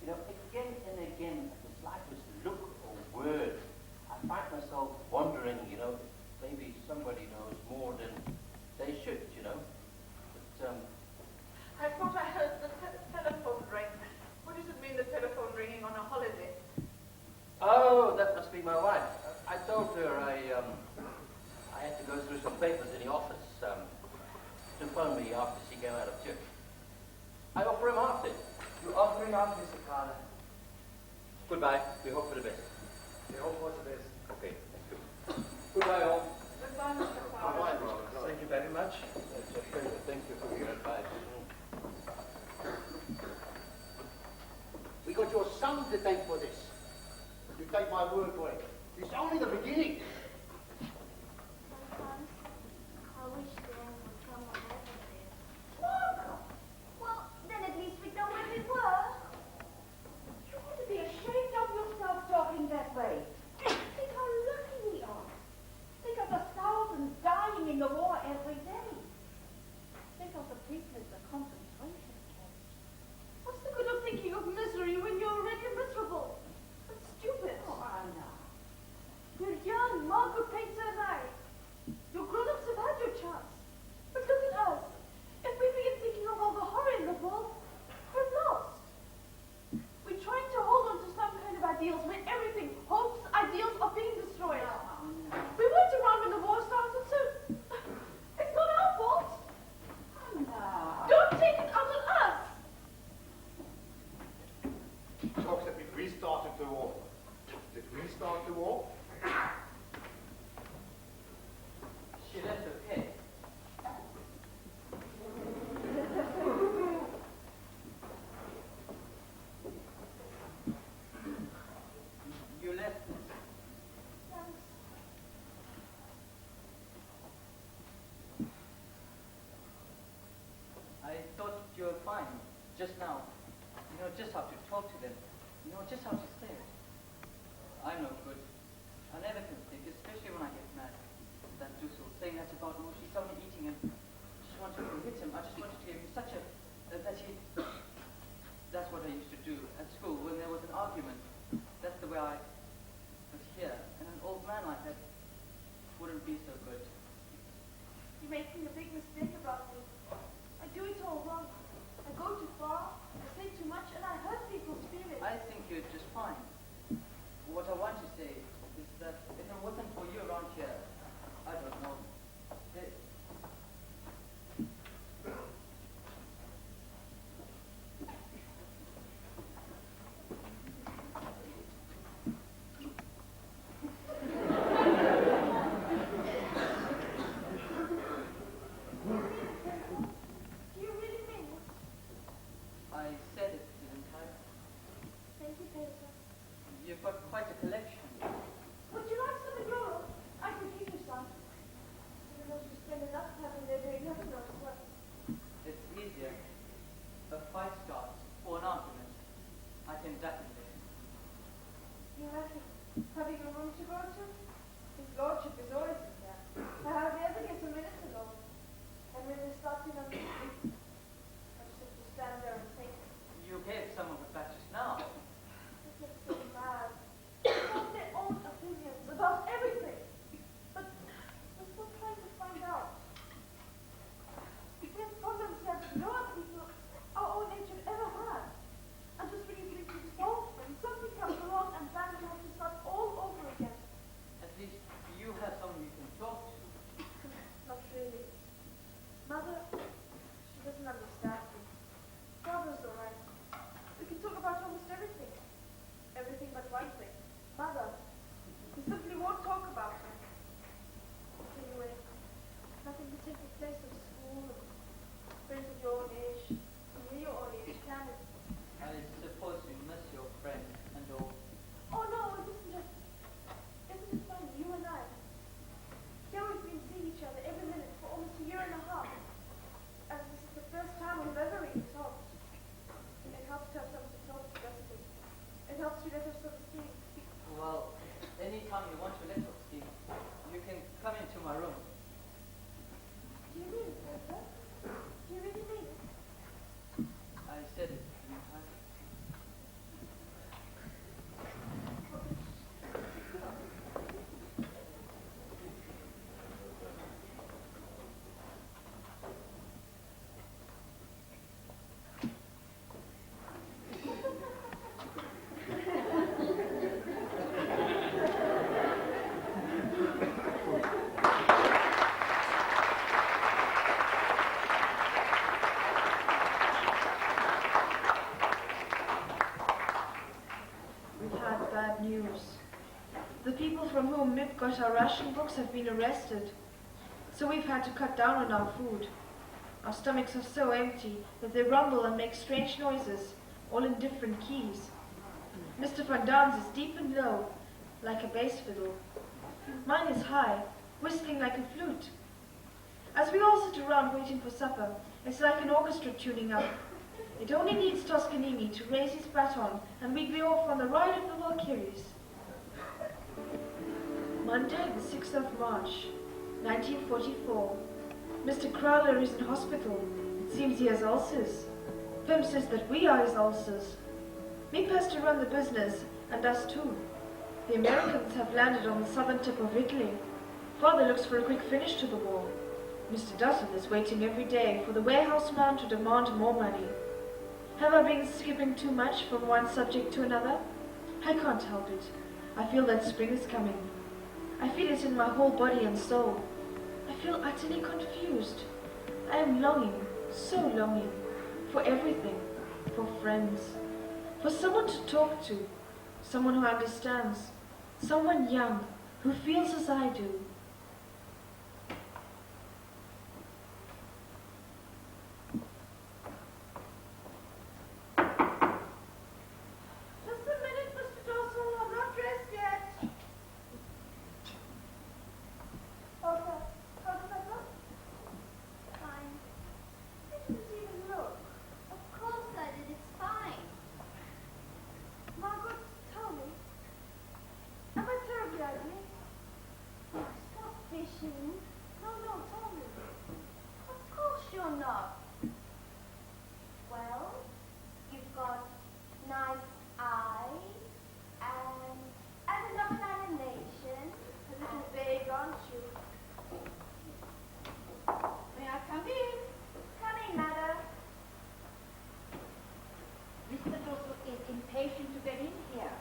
You know, again and again, at the slightest look or word, I find myself wondering, you know, maybe somebody knows more than they should, you know. But, I thought I heard the telephone ring. What does it mean, the telephone ringing on a holiday? oh, that must be my wife. I told her I had to go through some papers in the office to phone me after she came out of church. I offer him half then. You offer him out, Mr. Carter. Goodbye. We hope for the best. We hope for the best. Okay, thank you. Goodbye, all. Goodbye, Mr. Carter. Thank you very much. It's a pleasure. Thank you for your advice. We got your son to thank for this. You take my word for it. It's only the beginning. Sometimes I wish Dan would come on over here. Marco! Well, then at least we'd know where we were. You ought to be ashamed of yourself talking that way. Think how lucky we are. Think of the thousands dying in the war every day. Think of the people in the concentration camps. What's the good of thinking of misery when you're already miserable? That's stupid. Oh, Anna. You're young, Margaret, Peter, and I. Your grown-ups have had your chance. But look at us. If we begin thinking of all the horror in the world, we're lost. We're trying to hold on to some kind of ideals when everything, hopes, ideals are being destroyed. We weren't around when the war started, so it's not our fault. Anna. Don't take it out on us. Talks that we started the war. Did we start the war? She left okay. You left, miss. I thought you were fine just now. You know just how to talk to them. You know just how to say it. I'm no good. I never can think, especially when I get mad. That Dussel saying that about Mo, she saw me eating and just wanted to hit him. I just wanted to give him such a that he. That's what I used to do at school when there was an argument. That's the way I was here. And an old man like that wouldn't be so good. You're making a big mistake about me. I do it all wrong. I go too far, I say too much, and I hurt people's feelings. I think you're just fine. What I want to say is that if it wasn't for you around here, I don't know. Do you really mean it? I said it, didn't I? Thank you, Peter. You've got quite a collection. Would you like some of yours? I could give you some. Even though you spend enough time in there doing nothing else, It's easier. A fight starts or an argument. I place of school, and friends of your own age, and near your own age, can it? I suppose you miss your friend and all. Oh no, it isn't just. Isn't it funny, you and I? Here we've been seeing each other every minute for almost a year and a half. And this is the first time we've ever really talked. It helps to have someone to talk to, doesn't it? It helps you let us self-esteem. Well, anytime you want to let off steam, you can come into my room. Do you mean it, Bertha? Do you really mean it? I said it. Didn't I? We've had bad news. The people from whom Mip got our ration books have been arrested. So we've had to cut down on our food. Our stomachs are so empty that they rumble and make strange noises, all in different keys. Mr. Van Daan's is deep and low, like a bass fiddle. Mine is high, whistling like a flute. As we all sit around waiting for supper, it's like an orchestra tuning up. It only needs Toscanini to raise his baton, and we'd be off on the ride of the Valkyries. Monday, the 6th of March, 1944. Mr. Crowler is in hospital. It seems he has ulcers. Pim says that we are his ulcers. Mip has to run the business, and us too. The Americans have landed on the southern tip of Italy. Father looks for a quick finish to the war. Mr. Dutton is waiting every day for the warehouse man to demand more money. Have I been skipping too much from one subject to another? I can't help it. I feel that spring is coming. I feel it in my whole body and soul. I feel utterly confused. I am longing, so longing, for everything, for friends, for someone to talk to, someone who understands, someone young, who feels as I do. Just a minute, Mr. Dawson. I'm not dressed yet. Bertha, how does that look? Fine. I didn't even look. Of course I did. It's fine. Margaret, tell me. Am I terribly ugly? Stop fishing. No, tell me. Of course you're not. Well, you've got nice eyes and enough animation. A little vague, aren't you? May I come in? Come in, madam. Mr. Dossel is impatient to get in here.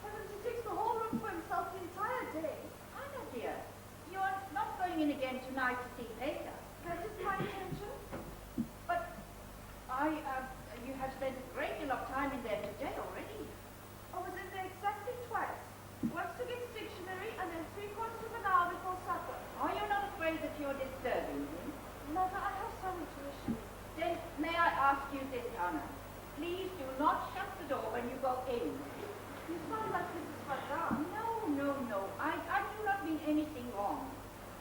Heavens, he takes the whole room for himself the entire day. Anna, dear, you are not going in again tonight to see Peter. That is my intention. But you have spent a great deal of time in there today already. I was in there exactly twice. Once to get stationery and then 3/4 of an hour before supper. Are you not afraid that you're disturbing him? Mother, I have some intuition. Then may I ask you this, Anna? Please do not shut the door when you go in. You sound like Mrs. Van Daan. No. I do not mean anything wrong.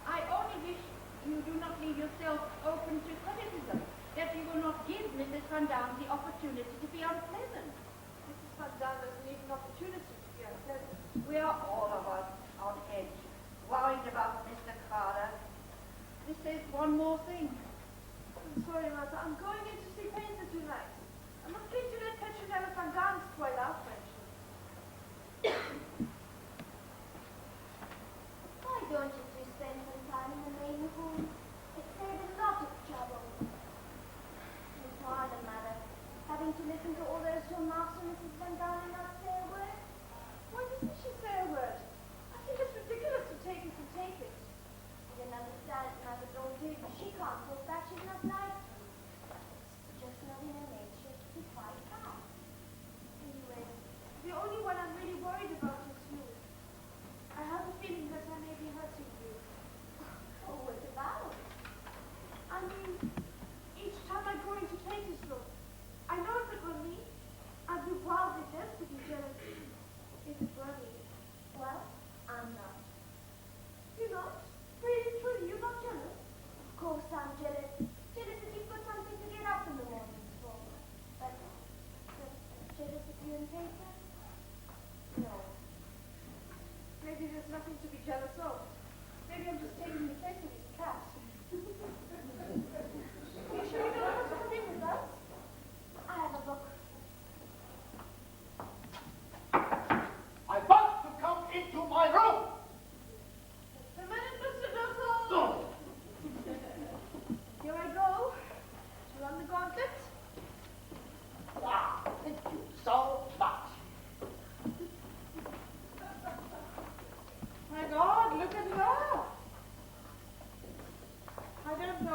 I only wish you do not leave yourself open to criticism, that you will not give Mrs. Van Daan the opportunity to be unpleasant. Mrs. Van Daan doesn't need an opportunity to be unpleasant. We are all of us on edge, worried about Mr. Carter. This is one more thing. I'm sorry, Mother. I'm going in to see Painter tonight. I'm not going to let Petronella Van Daan spoil our friendship. Why don't you two spend some time in the main room? It saves a lot of trouble. It's harder, Mother, having to listen to all those remarks from Mrs. Van Daan and not say a word. Why doesn't she say a word? I think it's ridiculous to take it and take it. You don't understand, Mother, don't you? She can't talk back. She's not like you. It's just not in her nature to be quite calm. in paper? No. Maybe there's nothing to be jealous of. Maybe I'm just taking the place of his cat. Are you sure you don't want to come in with us? I have a book. I want to come into my room. A minute, Mr. Dussel. Here I go. To run the gauntlet. Ah, thank you so much. My God, look at her. I don't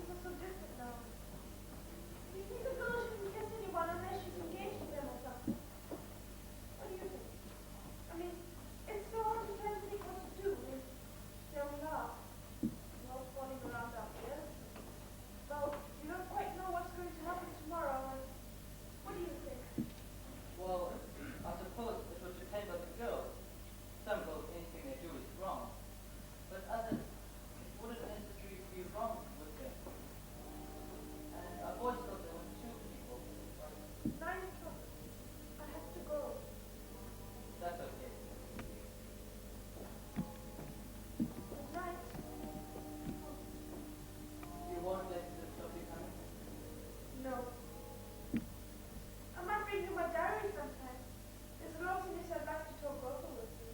things are so different now. Do you think a girl shouldn't kiss anyone unless she's engaged to them or something? What do you think? I mean, it's so hard to try and think what to do with young love. We're all falling around up here. Well, you don't quite know what's going to happen tomorrow. And what do you think? Well, I suppose it would depend on the girl. Some girls, anything they do is wrong. But others, it wouldn't necessarily be wrong with them. And I've always thought there were two people. 9 o'clock. I have to go. That's okay. Good night. You won't let the topic come? No. I might read you my diary sometime. There's a lot in it I'd like to talk over with you.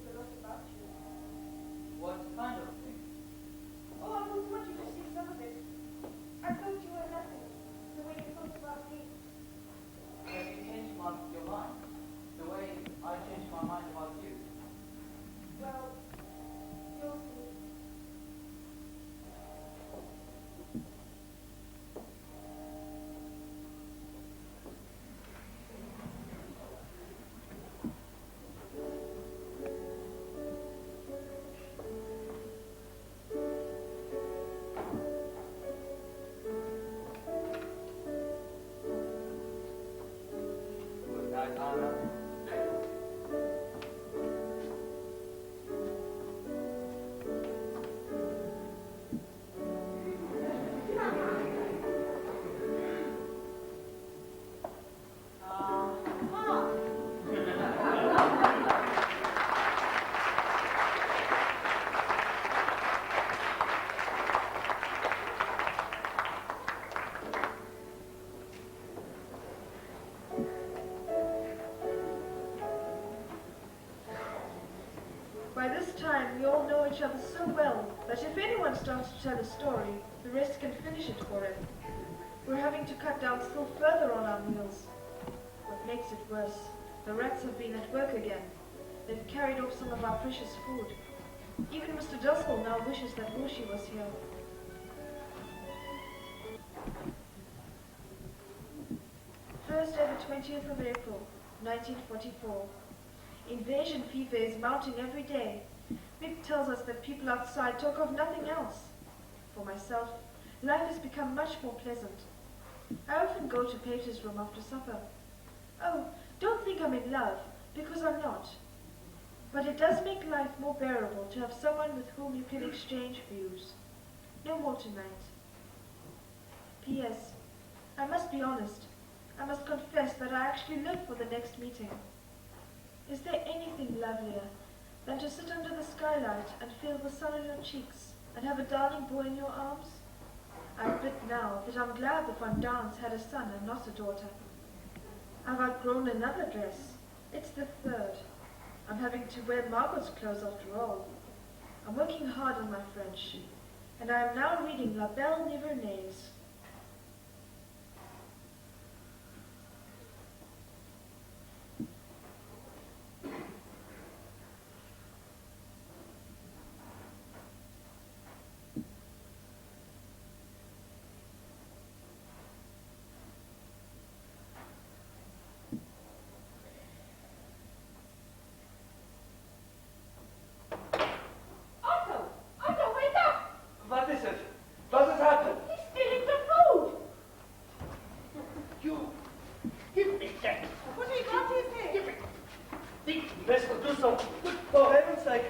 There's a lot about you. What kind of thing? Oh, I wouldn't want you to see some of it. I thought you were nothing, the way you thought about me. Have you changed your mind? The way I changed my mind about you? Well, you'll see. Good night, Anna. By this time, we all know each other so well that if anyone starts to tell a story, the rest can finish it for him. We're having to cut down still further on our meals. What makes it worse, the rats have been at work again. They've carried off some of our precious food. Even Mr. Dussel now wishes that Lucy was here. Thursday, the 20th of April, 1944. Invasion fever is mounting every day. Mick tells us that people outside talk of nothing else. For myself, life has become much more pleasant. I often go to Peter's room after supper. Oh, don't think I'm in love, because I'm not. But it does make life more bearable to have someone with whom you can exchange views. No more tonight. P.S. I must be honest. I must confess that I actually live for the next meeting. Is there anything lovelier than to sit under the skylight and feel the sun on your cheeks and have a darling boy in your arms? I admit now that I'm glad that Van Daans had a son and not a daughter. I've outgrown another dress. It's the 3rd. I'm having to wear Margaret's clothes after all. I'm working hard on my French, and I am now reading La Belle Nivernaise. Otto, wake up! What is it? What has happened? He's stealing the food! You, give me that. What have you got in here? Give it. Mr. Dussel, for heaven's sake.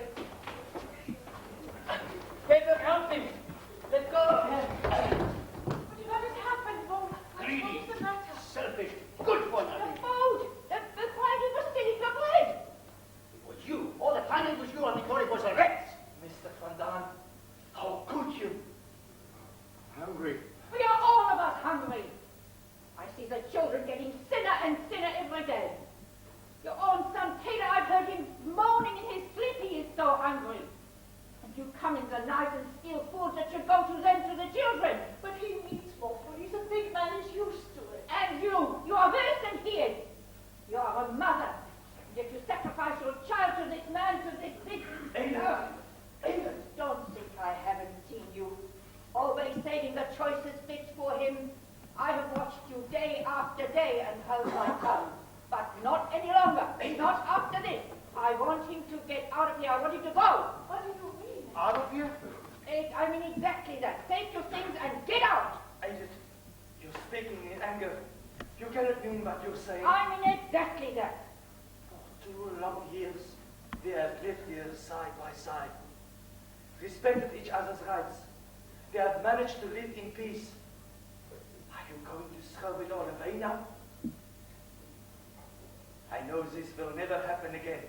Paper, help me! Let go of him! What has happened, Bo? Greedy, What's the matter? selfish, good for The nothing. food! That's why he was stealing the bread! It was you. All the time it was you, and we thought it was a rat. Mr. Van Daan, how could you? Hungry. We are all of us hungry. I see the children getting thinner and thinner every day. Your own son Taylor, I've heard him moaning in his sleep, he is so hungry. And you come in the night and steal food that should go to them, to the children. But he needs more food. He's a big man. He's used to it. And you are worse than he is. You are a mother. And if you sacrifice your child to this man, to this... Ada! Ada! Don't think I haven't seen you saving the choicest bits for him. I have watched you day after day and held my tongue. But not any longer. Not after this. I want him to get out of here. I want him to go. What do you mean? Out of here? I mean exactly that. Take your things and get out. Edith, you're speaking in anger. You cannot mean what you're saying. I mean exactly that. For 2 long years, we have lived here side by side, respected each other's rights. We have managed to live in peace. Are you going to throw it all away now? I know this will never happen again.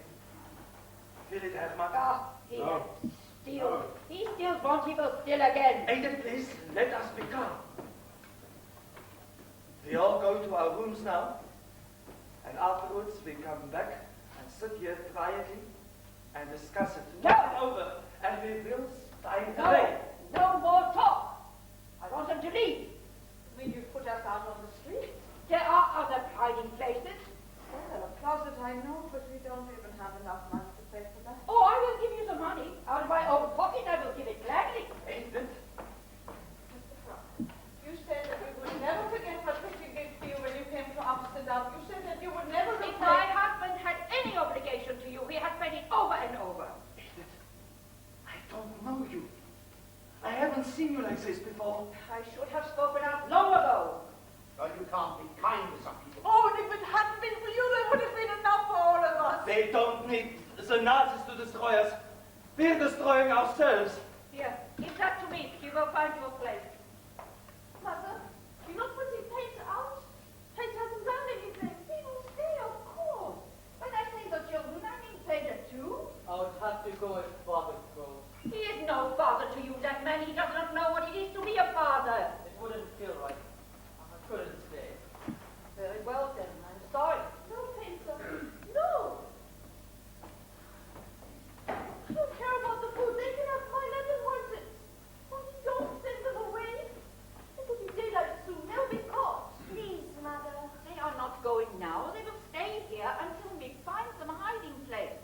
Will it, Herman? Ah, he No. steals. No. He steals once, he will steal again. Edith, please, let us be calm. We all go to our rooms now, and afterwards we come back and sit here quietly and discuss it. No. Talk it over, and we will find a way. No more talk. I want them to leave. You mean you put us out on the street? There are other hiding places. Well, a closet I know, but we don't even have enough money to pay for that. Oh, I will give you the money. Out of my own pocket, I will give it gladly. Edith, Mr. Frank, you said that we would never forget what Richard did for you when you came to Amsterdam. You said that you would never If repay. my husband had any obligation to you, he had paid it over and over. Edith, I don't know you. I haven't seen you like this before. I should have spoken out long ago. Well, you can't be kind to some people. Oh, and if it hadn't been for you, there would have been enough for all of us. They don't need the Nazis to destroy us. We're destroying ourselves. Here, give that to me. You go find your place. Mother, you're not putting Paige out? Paige hasn't done anything. He will stay, of course. When I say the children, I mean Paige too. I would have to go if father goes. He is no father to you, that man. He does not know what it is to be a father. It wouldn't feel right. I couldn't stay. Very well, then. I'm sorry. No, Paige, no. I don't care about the food. They can have mine. I don't want it. Only don't send them away. It will be daylight soon. They'll be caught. Please, Mother. They are not going now. They will stay here until we find some hiding place.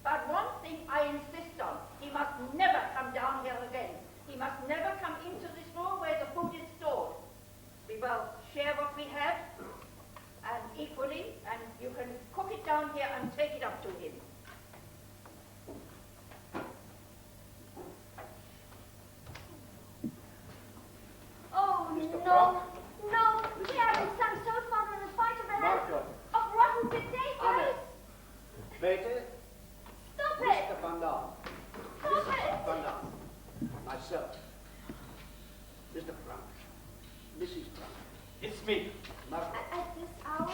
But one thing I insist on. He must never come down here again. He must never come into this room where the food is stored. We will share what we have, and equally, and you can cook it down here and take it up to him. Oh, Mr. no. Frank? No. We haven't sung so far in the fight of the Martha. of rotten potatoes. Anne. Peter, Stop it. Mr. Van Dam. Stop it. Van Dam. Myself. Mr. Frank. Mrs. Frank. It's me. Martha. At this hour?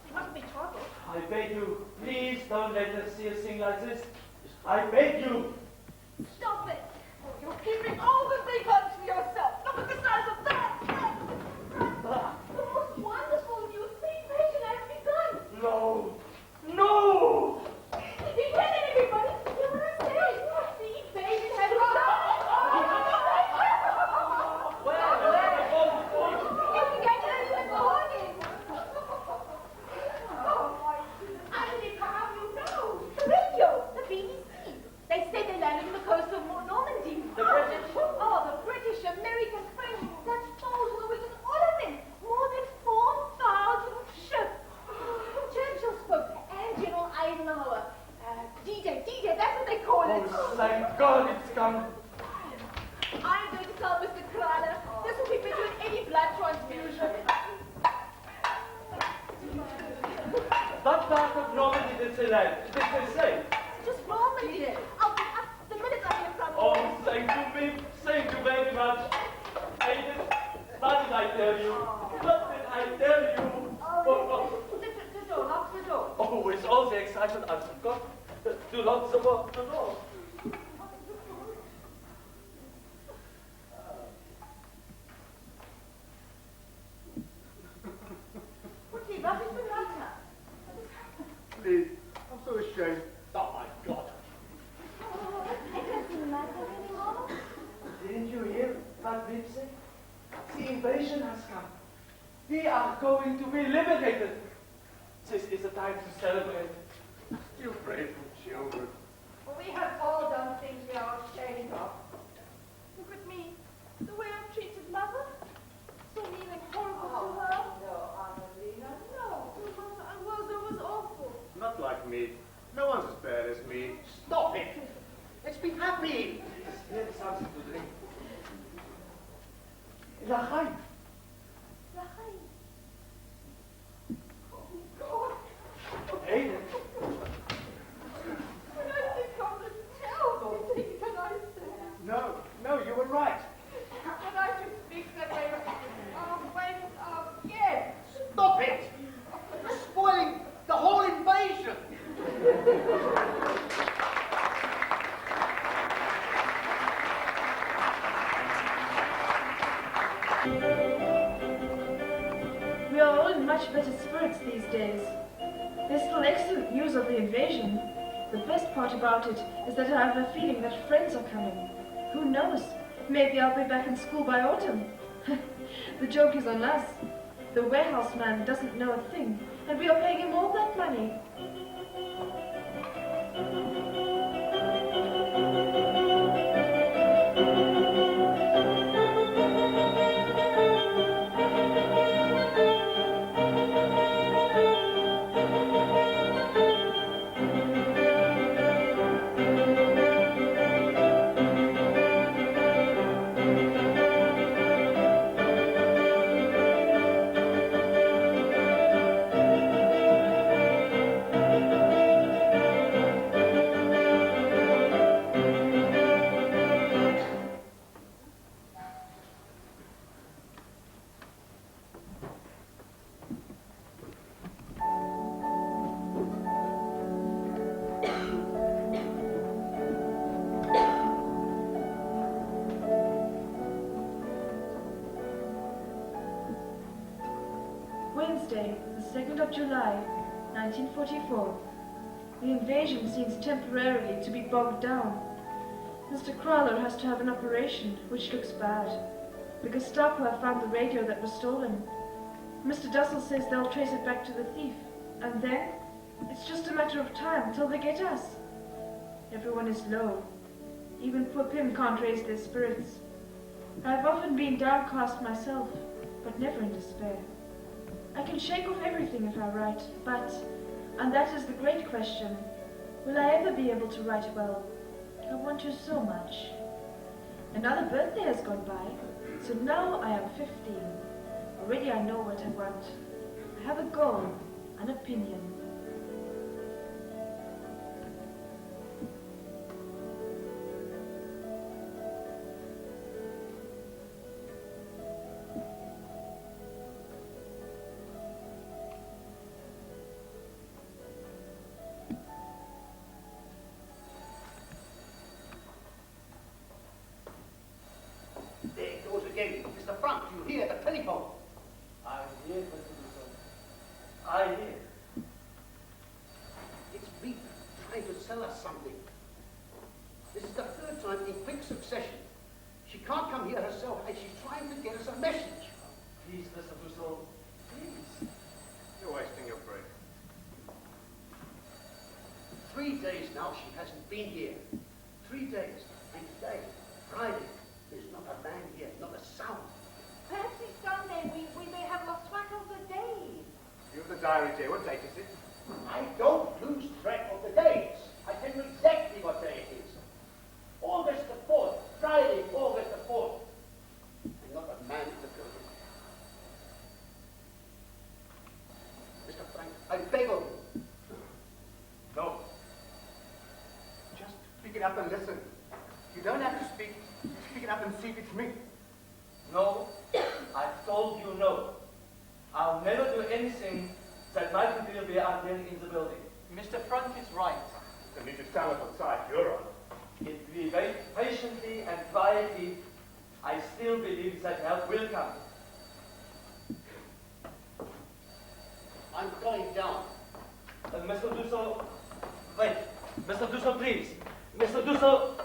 It must be trouble. I beg you, please don't let us see a thing like this. I beg you. Stop it. You're keeping all the big ones for yourself. Look at the size of that. The most wonderful new thing Paige has begun. No. No. Be ready, everybody. You want to say? See, Paige has They say they landed on the coast of Normandy. The British? Oh, the British, American, French. That's falls with all of them. More than 4,000 ships. Churchill spoke, and General Eisenhower. DJ, that's what they call it. Oh, thank God it's come. I'm going to tell Mr. Kraler. This will be between any blood transfusion. What part of Normandy did they land? Did they say? Just Normandy. I'll be up the minute I hear from Oh, thank you very much. Edith, what did I tell you? What did I tell you? The door, lock the door. Oh, with all the excitement, I forgot to lock the door. Putty, what is the matter? Please, I'm so ashamed. Oh, my God. Oh, it doesn't matter anymore. Didn't you hear what Viv said? The invasion has come. We are going to be liberated. This is a time to celebrate. You grateful children. We have all done things we are ashamed of. Look at me. The way I've treated right. But I should speak that way when, yes. Stop it! You're spoiling the whole invasion. We are all in much better spirits these days. There's still excellent news of the invasion. The best part about it is that I have a feeling that friends are coming. Who knows? Maybe I'll be back in school by autumn. The joke is on us. The warehouse man doesn't know a thing, and we are paying him all that money. Wednesday, the 2nd of July, 1944. The invasion seems temporarily to be bogged down. Mr. Crowler has to have an operation, which looks bad. The Gestapo have found the radio that was stolen. Mr. Dussel says they'll trace it back to the thief, and then it's just a matter of time till they get us. Everyone is low. Even poor Pim can't raise their spirits. I've often been downcast myself, but never in despair. I can shake off everything if I write, but, and that is the great question, will I ever be able to write well? I want to so much. Another birthday has gone by, so now I am 15. Already I know what I want. I have a goal, an opinion. There it goes again. Mr. Frank, you hear the telephone? I hear, Mr. Dussel. I hear. It's Rita trying to sell us something. This is the third time in quick succession. She can't come here herself, and she's trying to get us a message. Please, Mr. Dussel, please. You're wasting your breath. 3 days now she hasn't been here. 3 days. And today, Friday, there's not a man here, not a sound. Perhaps it's Sunday. We may have lost track of the days. You have the diary, dear. What date is it? I don't lose track of the days. I tell you exactly what day it is. August the 4th. Friday, August the 4th. And not a man in the building. Mr. Frank, I beg of you. No. Just pick it up and listen. You don't have to speak. Just pick it up and see if it's me. No, I've told you no. I'll never do anything that might reveal we are here in the building. Mr. Frank is right. Then you just stand up outside. You're on. If we wait patiently and quietly, I still believe that help will come. I'm going down. Mr. Dussel, wait. Mr. Dussel, please. Mr. Dussel.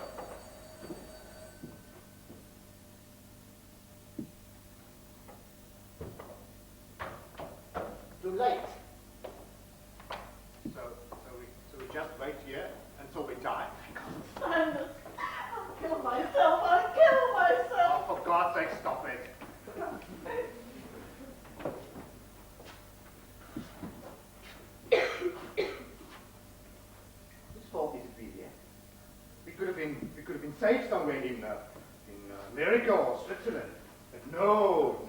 Too late. So we just wait here until we die. I'll kill myself. I'll kill myself. Oh, for God's sake, stop it. Whose fault is it really? We could have been safe somewhere in America or Switzerland. But no.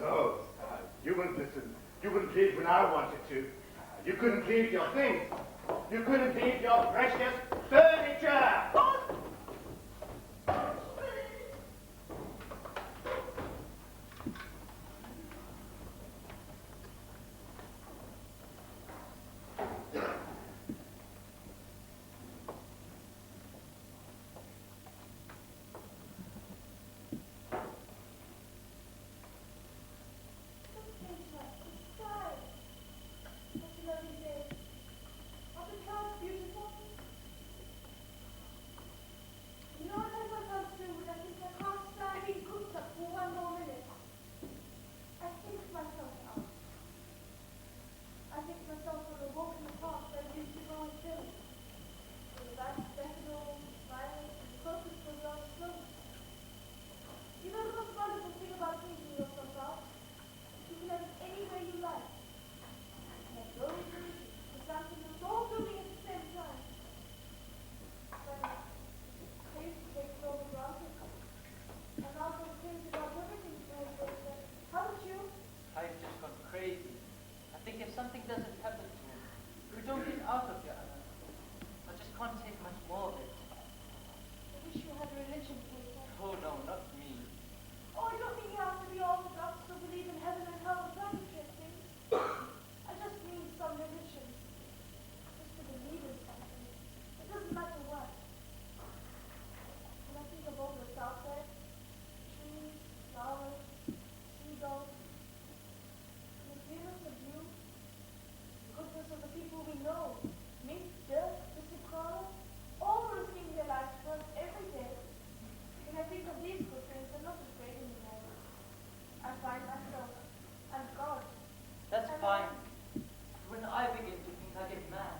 You wouldn't listen. You wouldn't leave when I wanted to. You couldn't leave your things. You couldn't leave your precious furniture. think if something doesn't happen to him, we don't get out of here. I just can't take much more of it. I wish you had religion, Peter. Oh no, not me. Oh, I don't mean you have to be orthodox or believe in heaven and hell or that interesting. I just mean some religion. Just to believe in something. It doesn't matter what. When I think of all that's out there, trees, flowers, seagulls, the appearance of you, the goodness of the people we know, me, Dirk, Mr. Carl, all risking their lives for us every day. When I think of these good things, they're not as great anymore. I find myself and God. That's fine. When I begin to think, I get mad.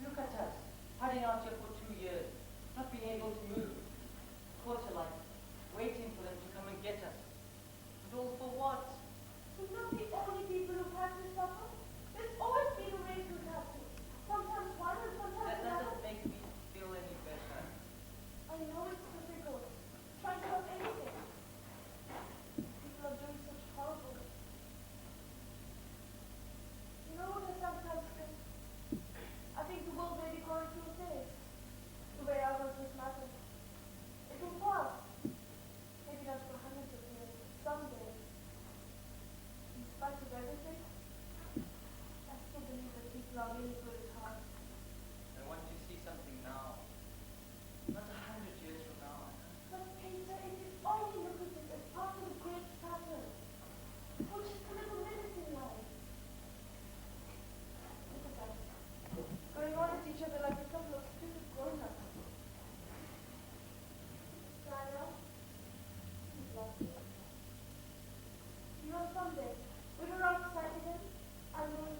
Look at us, hiding out here for 2 years, not being able to move. Torture like, waiting for them to come and get us. And all for what? We're not the only people who've had to suffer. There's always been a race who's had to. Sometimes one and sometimes That another. doesn't make me feel any better. I know it's difficult. Trying to help anything. People are doing such horrible. You know what I sometimes think? I think the world may be going through a phase. The way others this matter. It will pass. Maybe not for hundreds of years, but someday. In spite of everything, I still believe that people are really good at heart. I want to see something now. Not 100 years from now. But Peter, if you only look at it as part of a great pattern, or just a little menacing way. Look at us, going on at each other like a couple of stupid grown-ups. Daniel, he's lost you. You know, someday, when we're outside again, I will.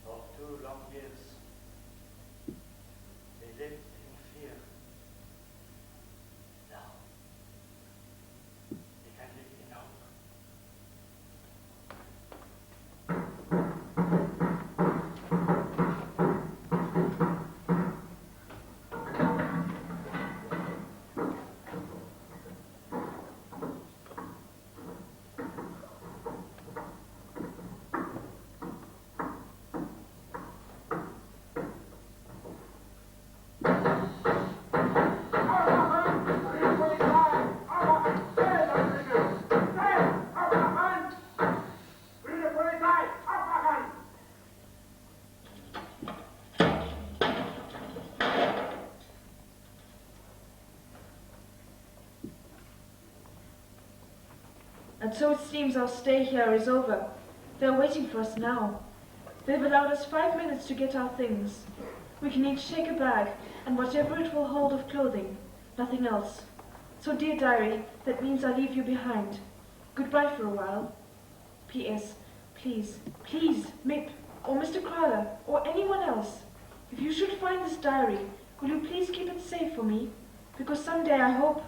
For 2 long years, they lived in fear. Now, they can live in hope. And so it seems our stay here is over. They are waiting for us now. They've allowed us 5 minutes to get our things. We can each take a bag and whatever it will hold of clothing, nothing else. So, dear diary, that means I leave you behind. Goodbye for a while. P.S. Please, please, Mip, or Mr. Crowler, or anyone else, if you should find this diary, will you please keep it safe for me? Because someday I hope...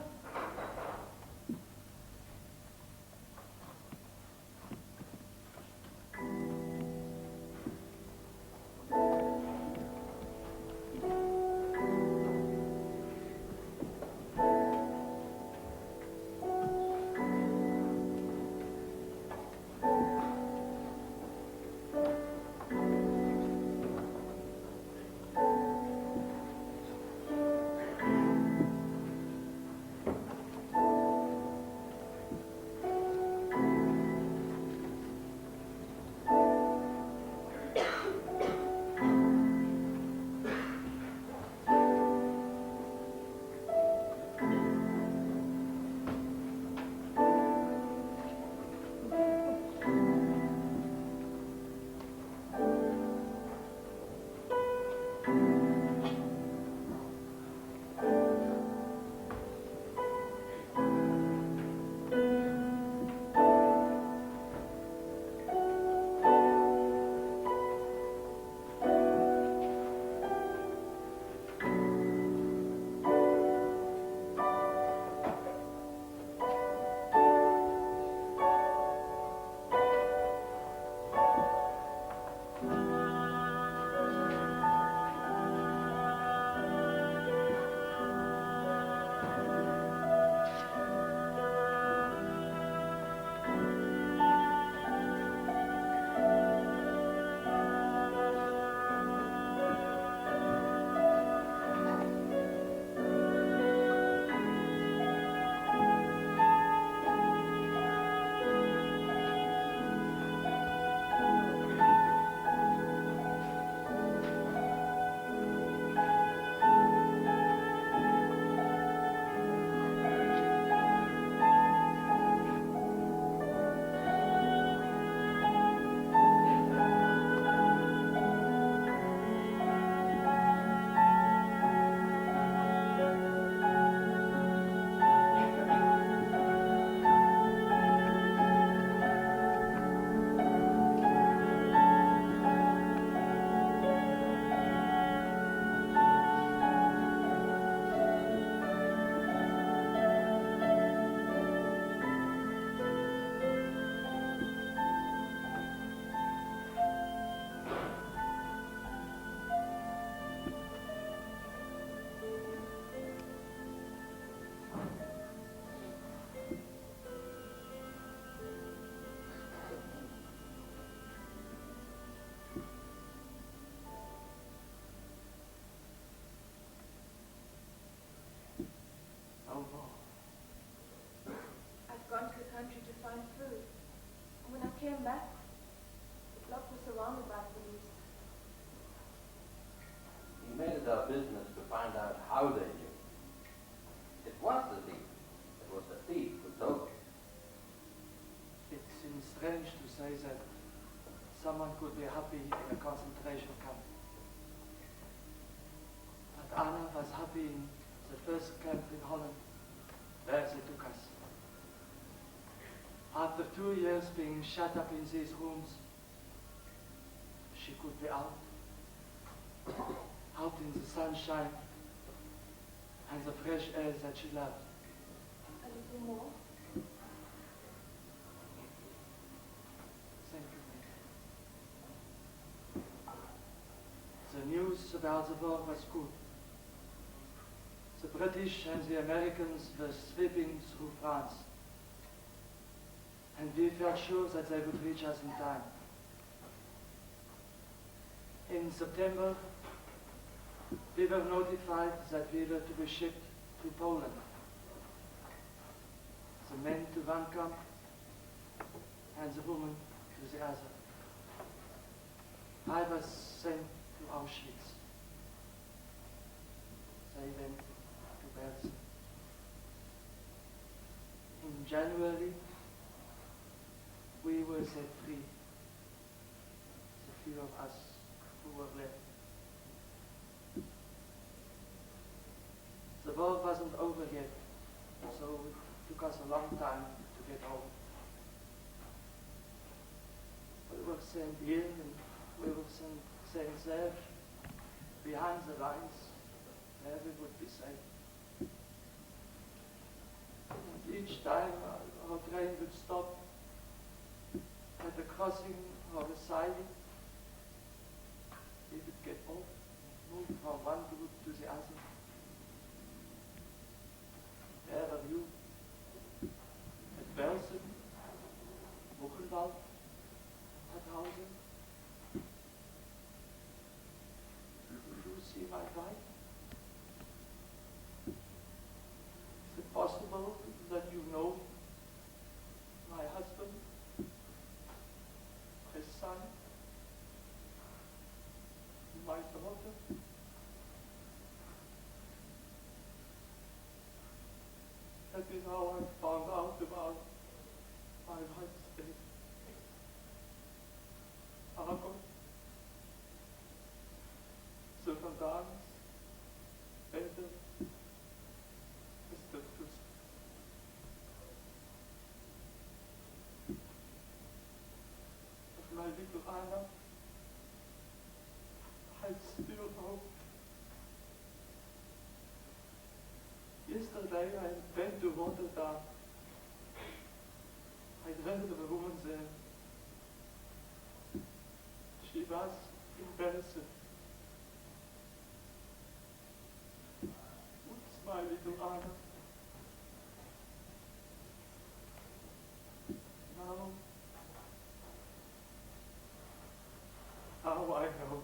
no more. I'd gone to the country to find food. And when I came back, the block was surrounded by police. We made it our business to find out how they knew. It was the thief. It was the thief who told them. It seems strange to say that someone could be happy in a concentration camp. But Anna was happy in the first camp in Holland, where they took us. After 2 years being shut up in these rooms, she could be out in the sunshine and the fresh air that she loved. A little more. Thank you, mate. The news about the war was good. The British and the Americans were sweeping through France. And we felt sure that they would reach us in time. In September, we were notified that we were to be shipped to Poland. The men to one camp and the woman to the other. I was sent to Auschwitz. They went to Belgium. In January, we were set free. The few of us who were left. The war wasn't over yet, so it took us a long time to get home. We were sent here and we were sent there, behind the lines, where we would be safe. And each time our train would stop at a crossing or a siding, we would get off and move from one group to the other. Where are you? At Belsen, Buchenwald, Mauthausen? Do you see my wife? Is it possible that you know my husband, my son, my daughter? That is how I found out about my wife's death. Aber so vandaag später ist der Fluss. Of my little Anna, I still hope. Yesterday I went to Rotterdam. I rented a woman there. She was in Belsen. What's my little Anna? Now I know.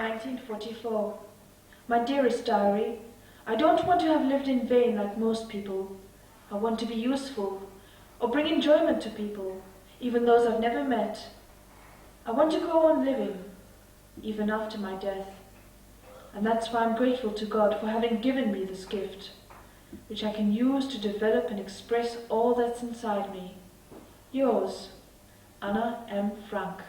1944. My dearest diary, I don't want to have lived in vain like most people. I want to be useful, or bring enjoyment to people, even those I've never met. I want to go on living, even after my death. And that's why I'm grateful to God for having given me this gift, which I can use to develop and express all that's inside me. Yours, Anna M. Frank.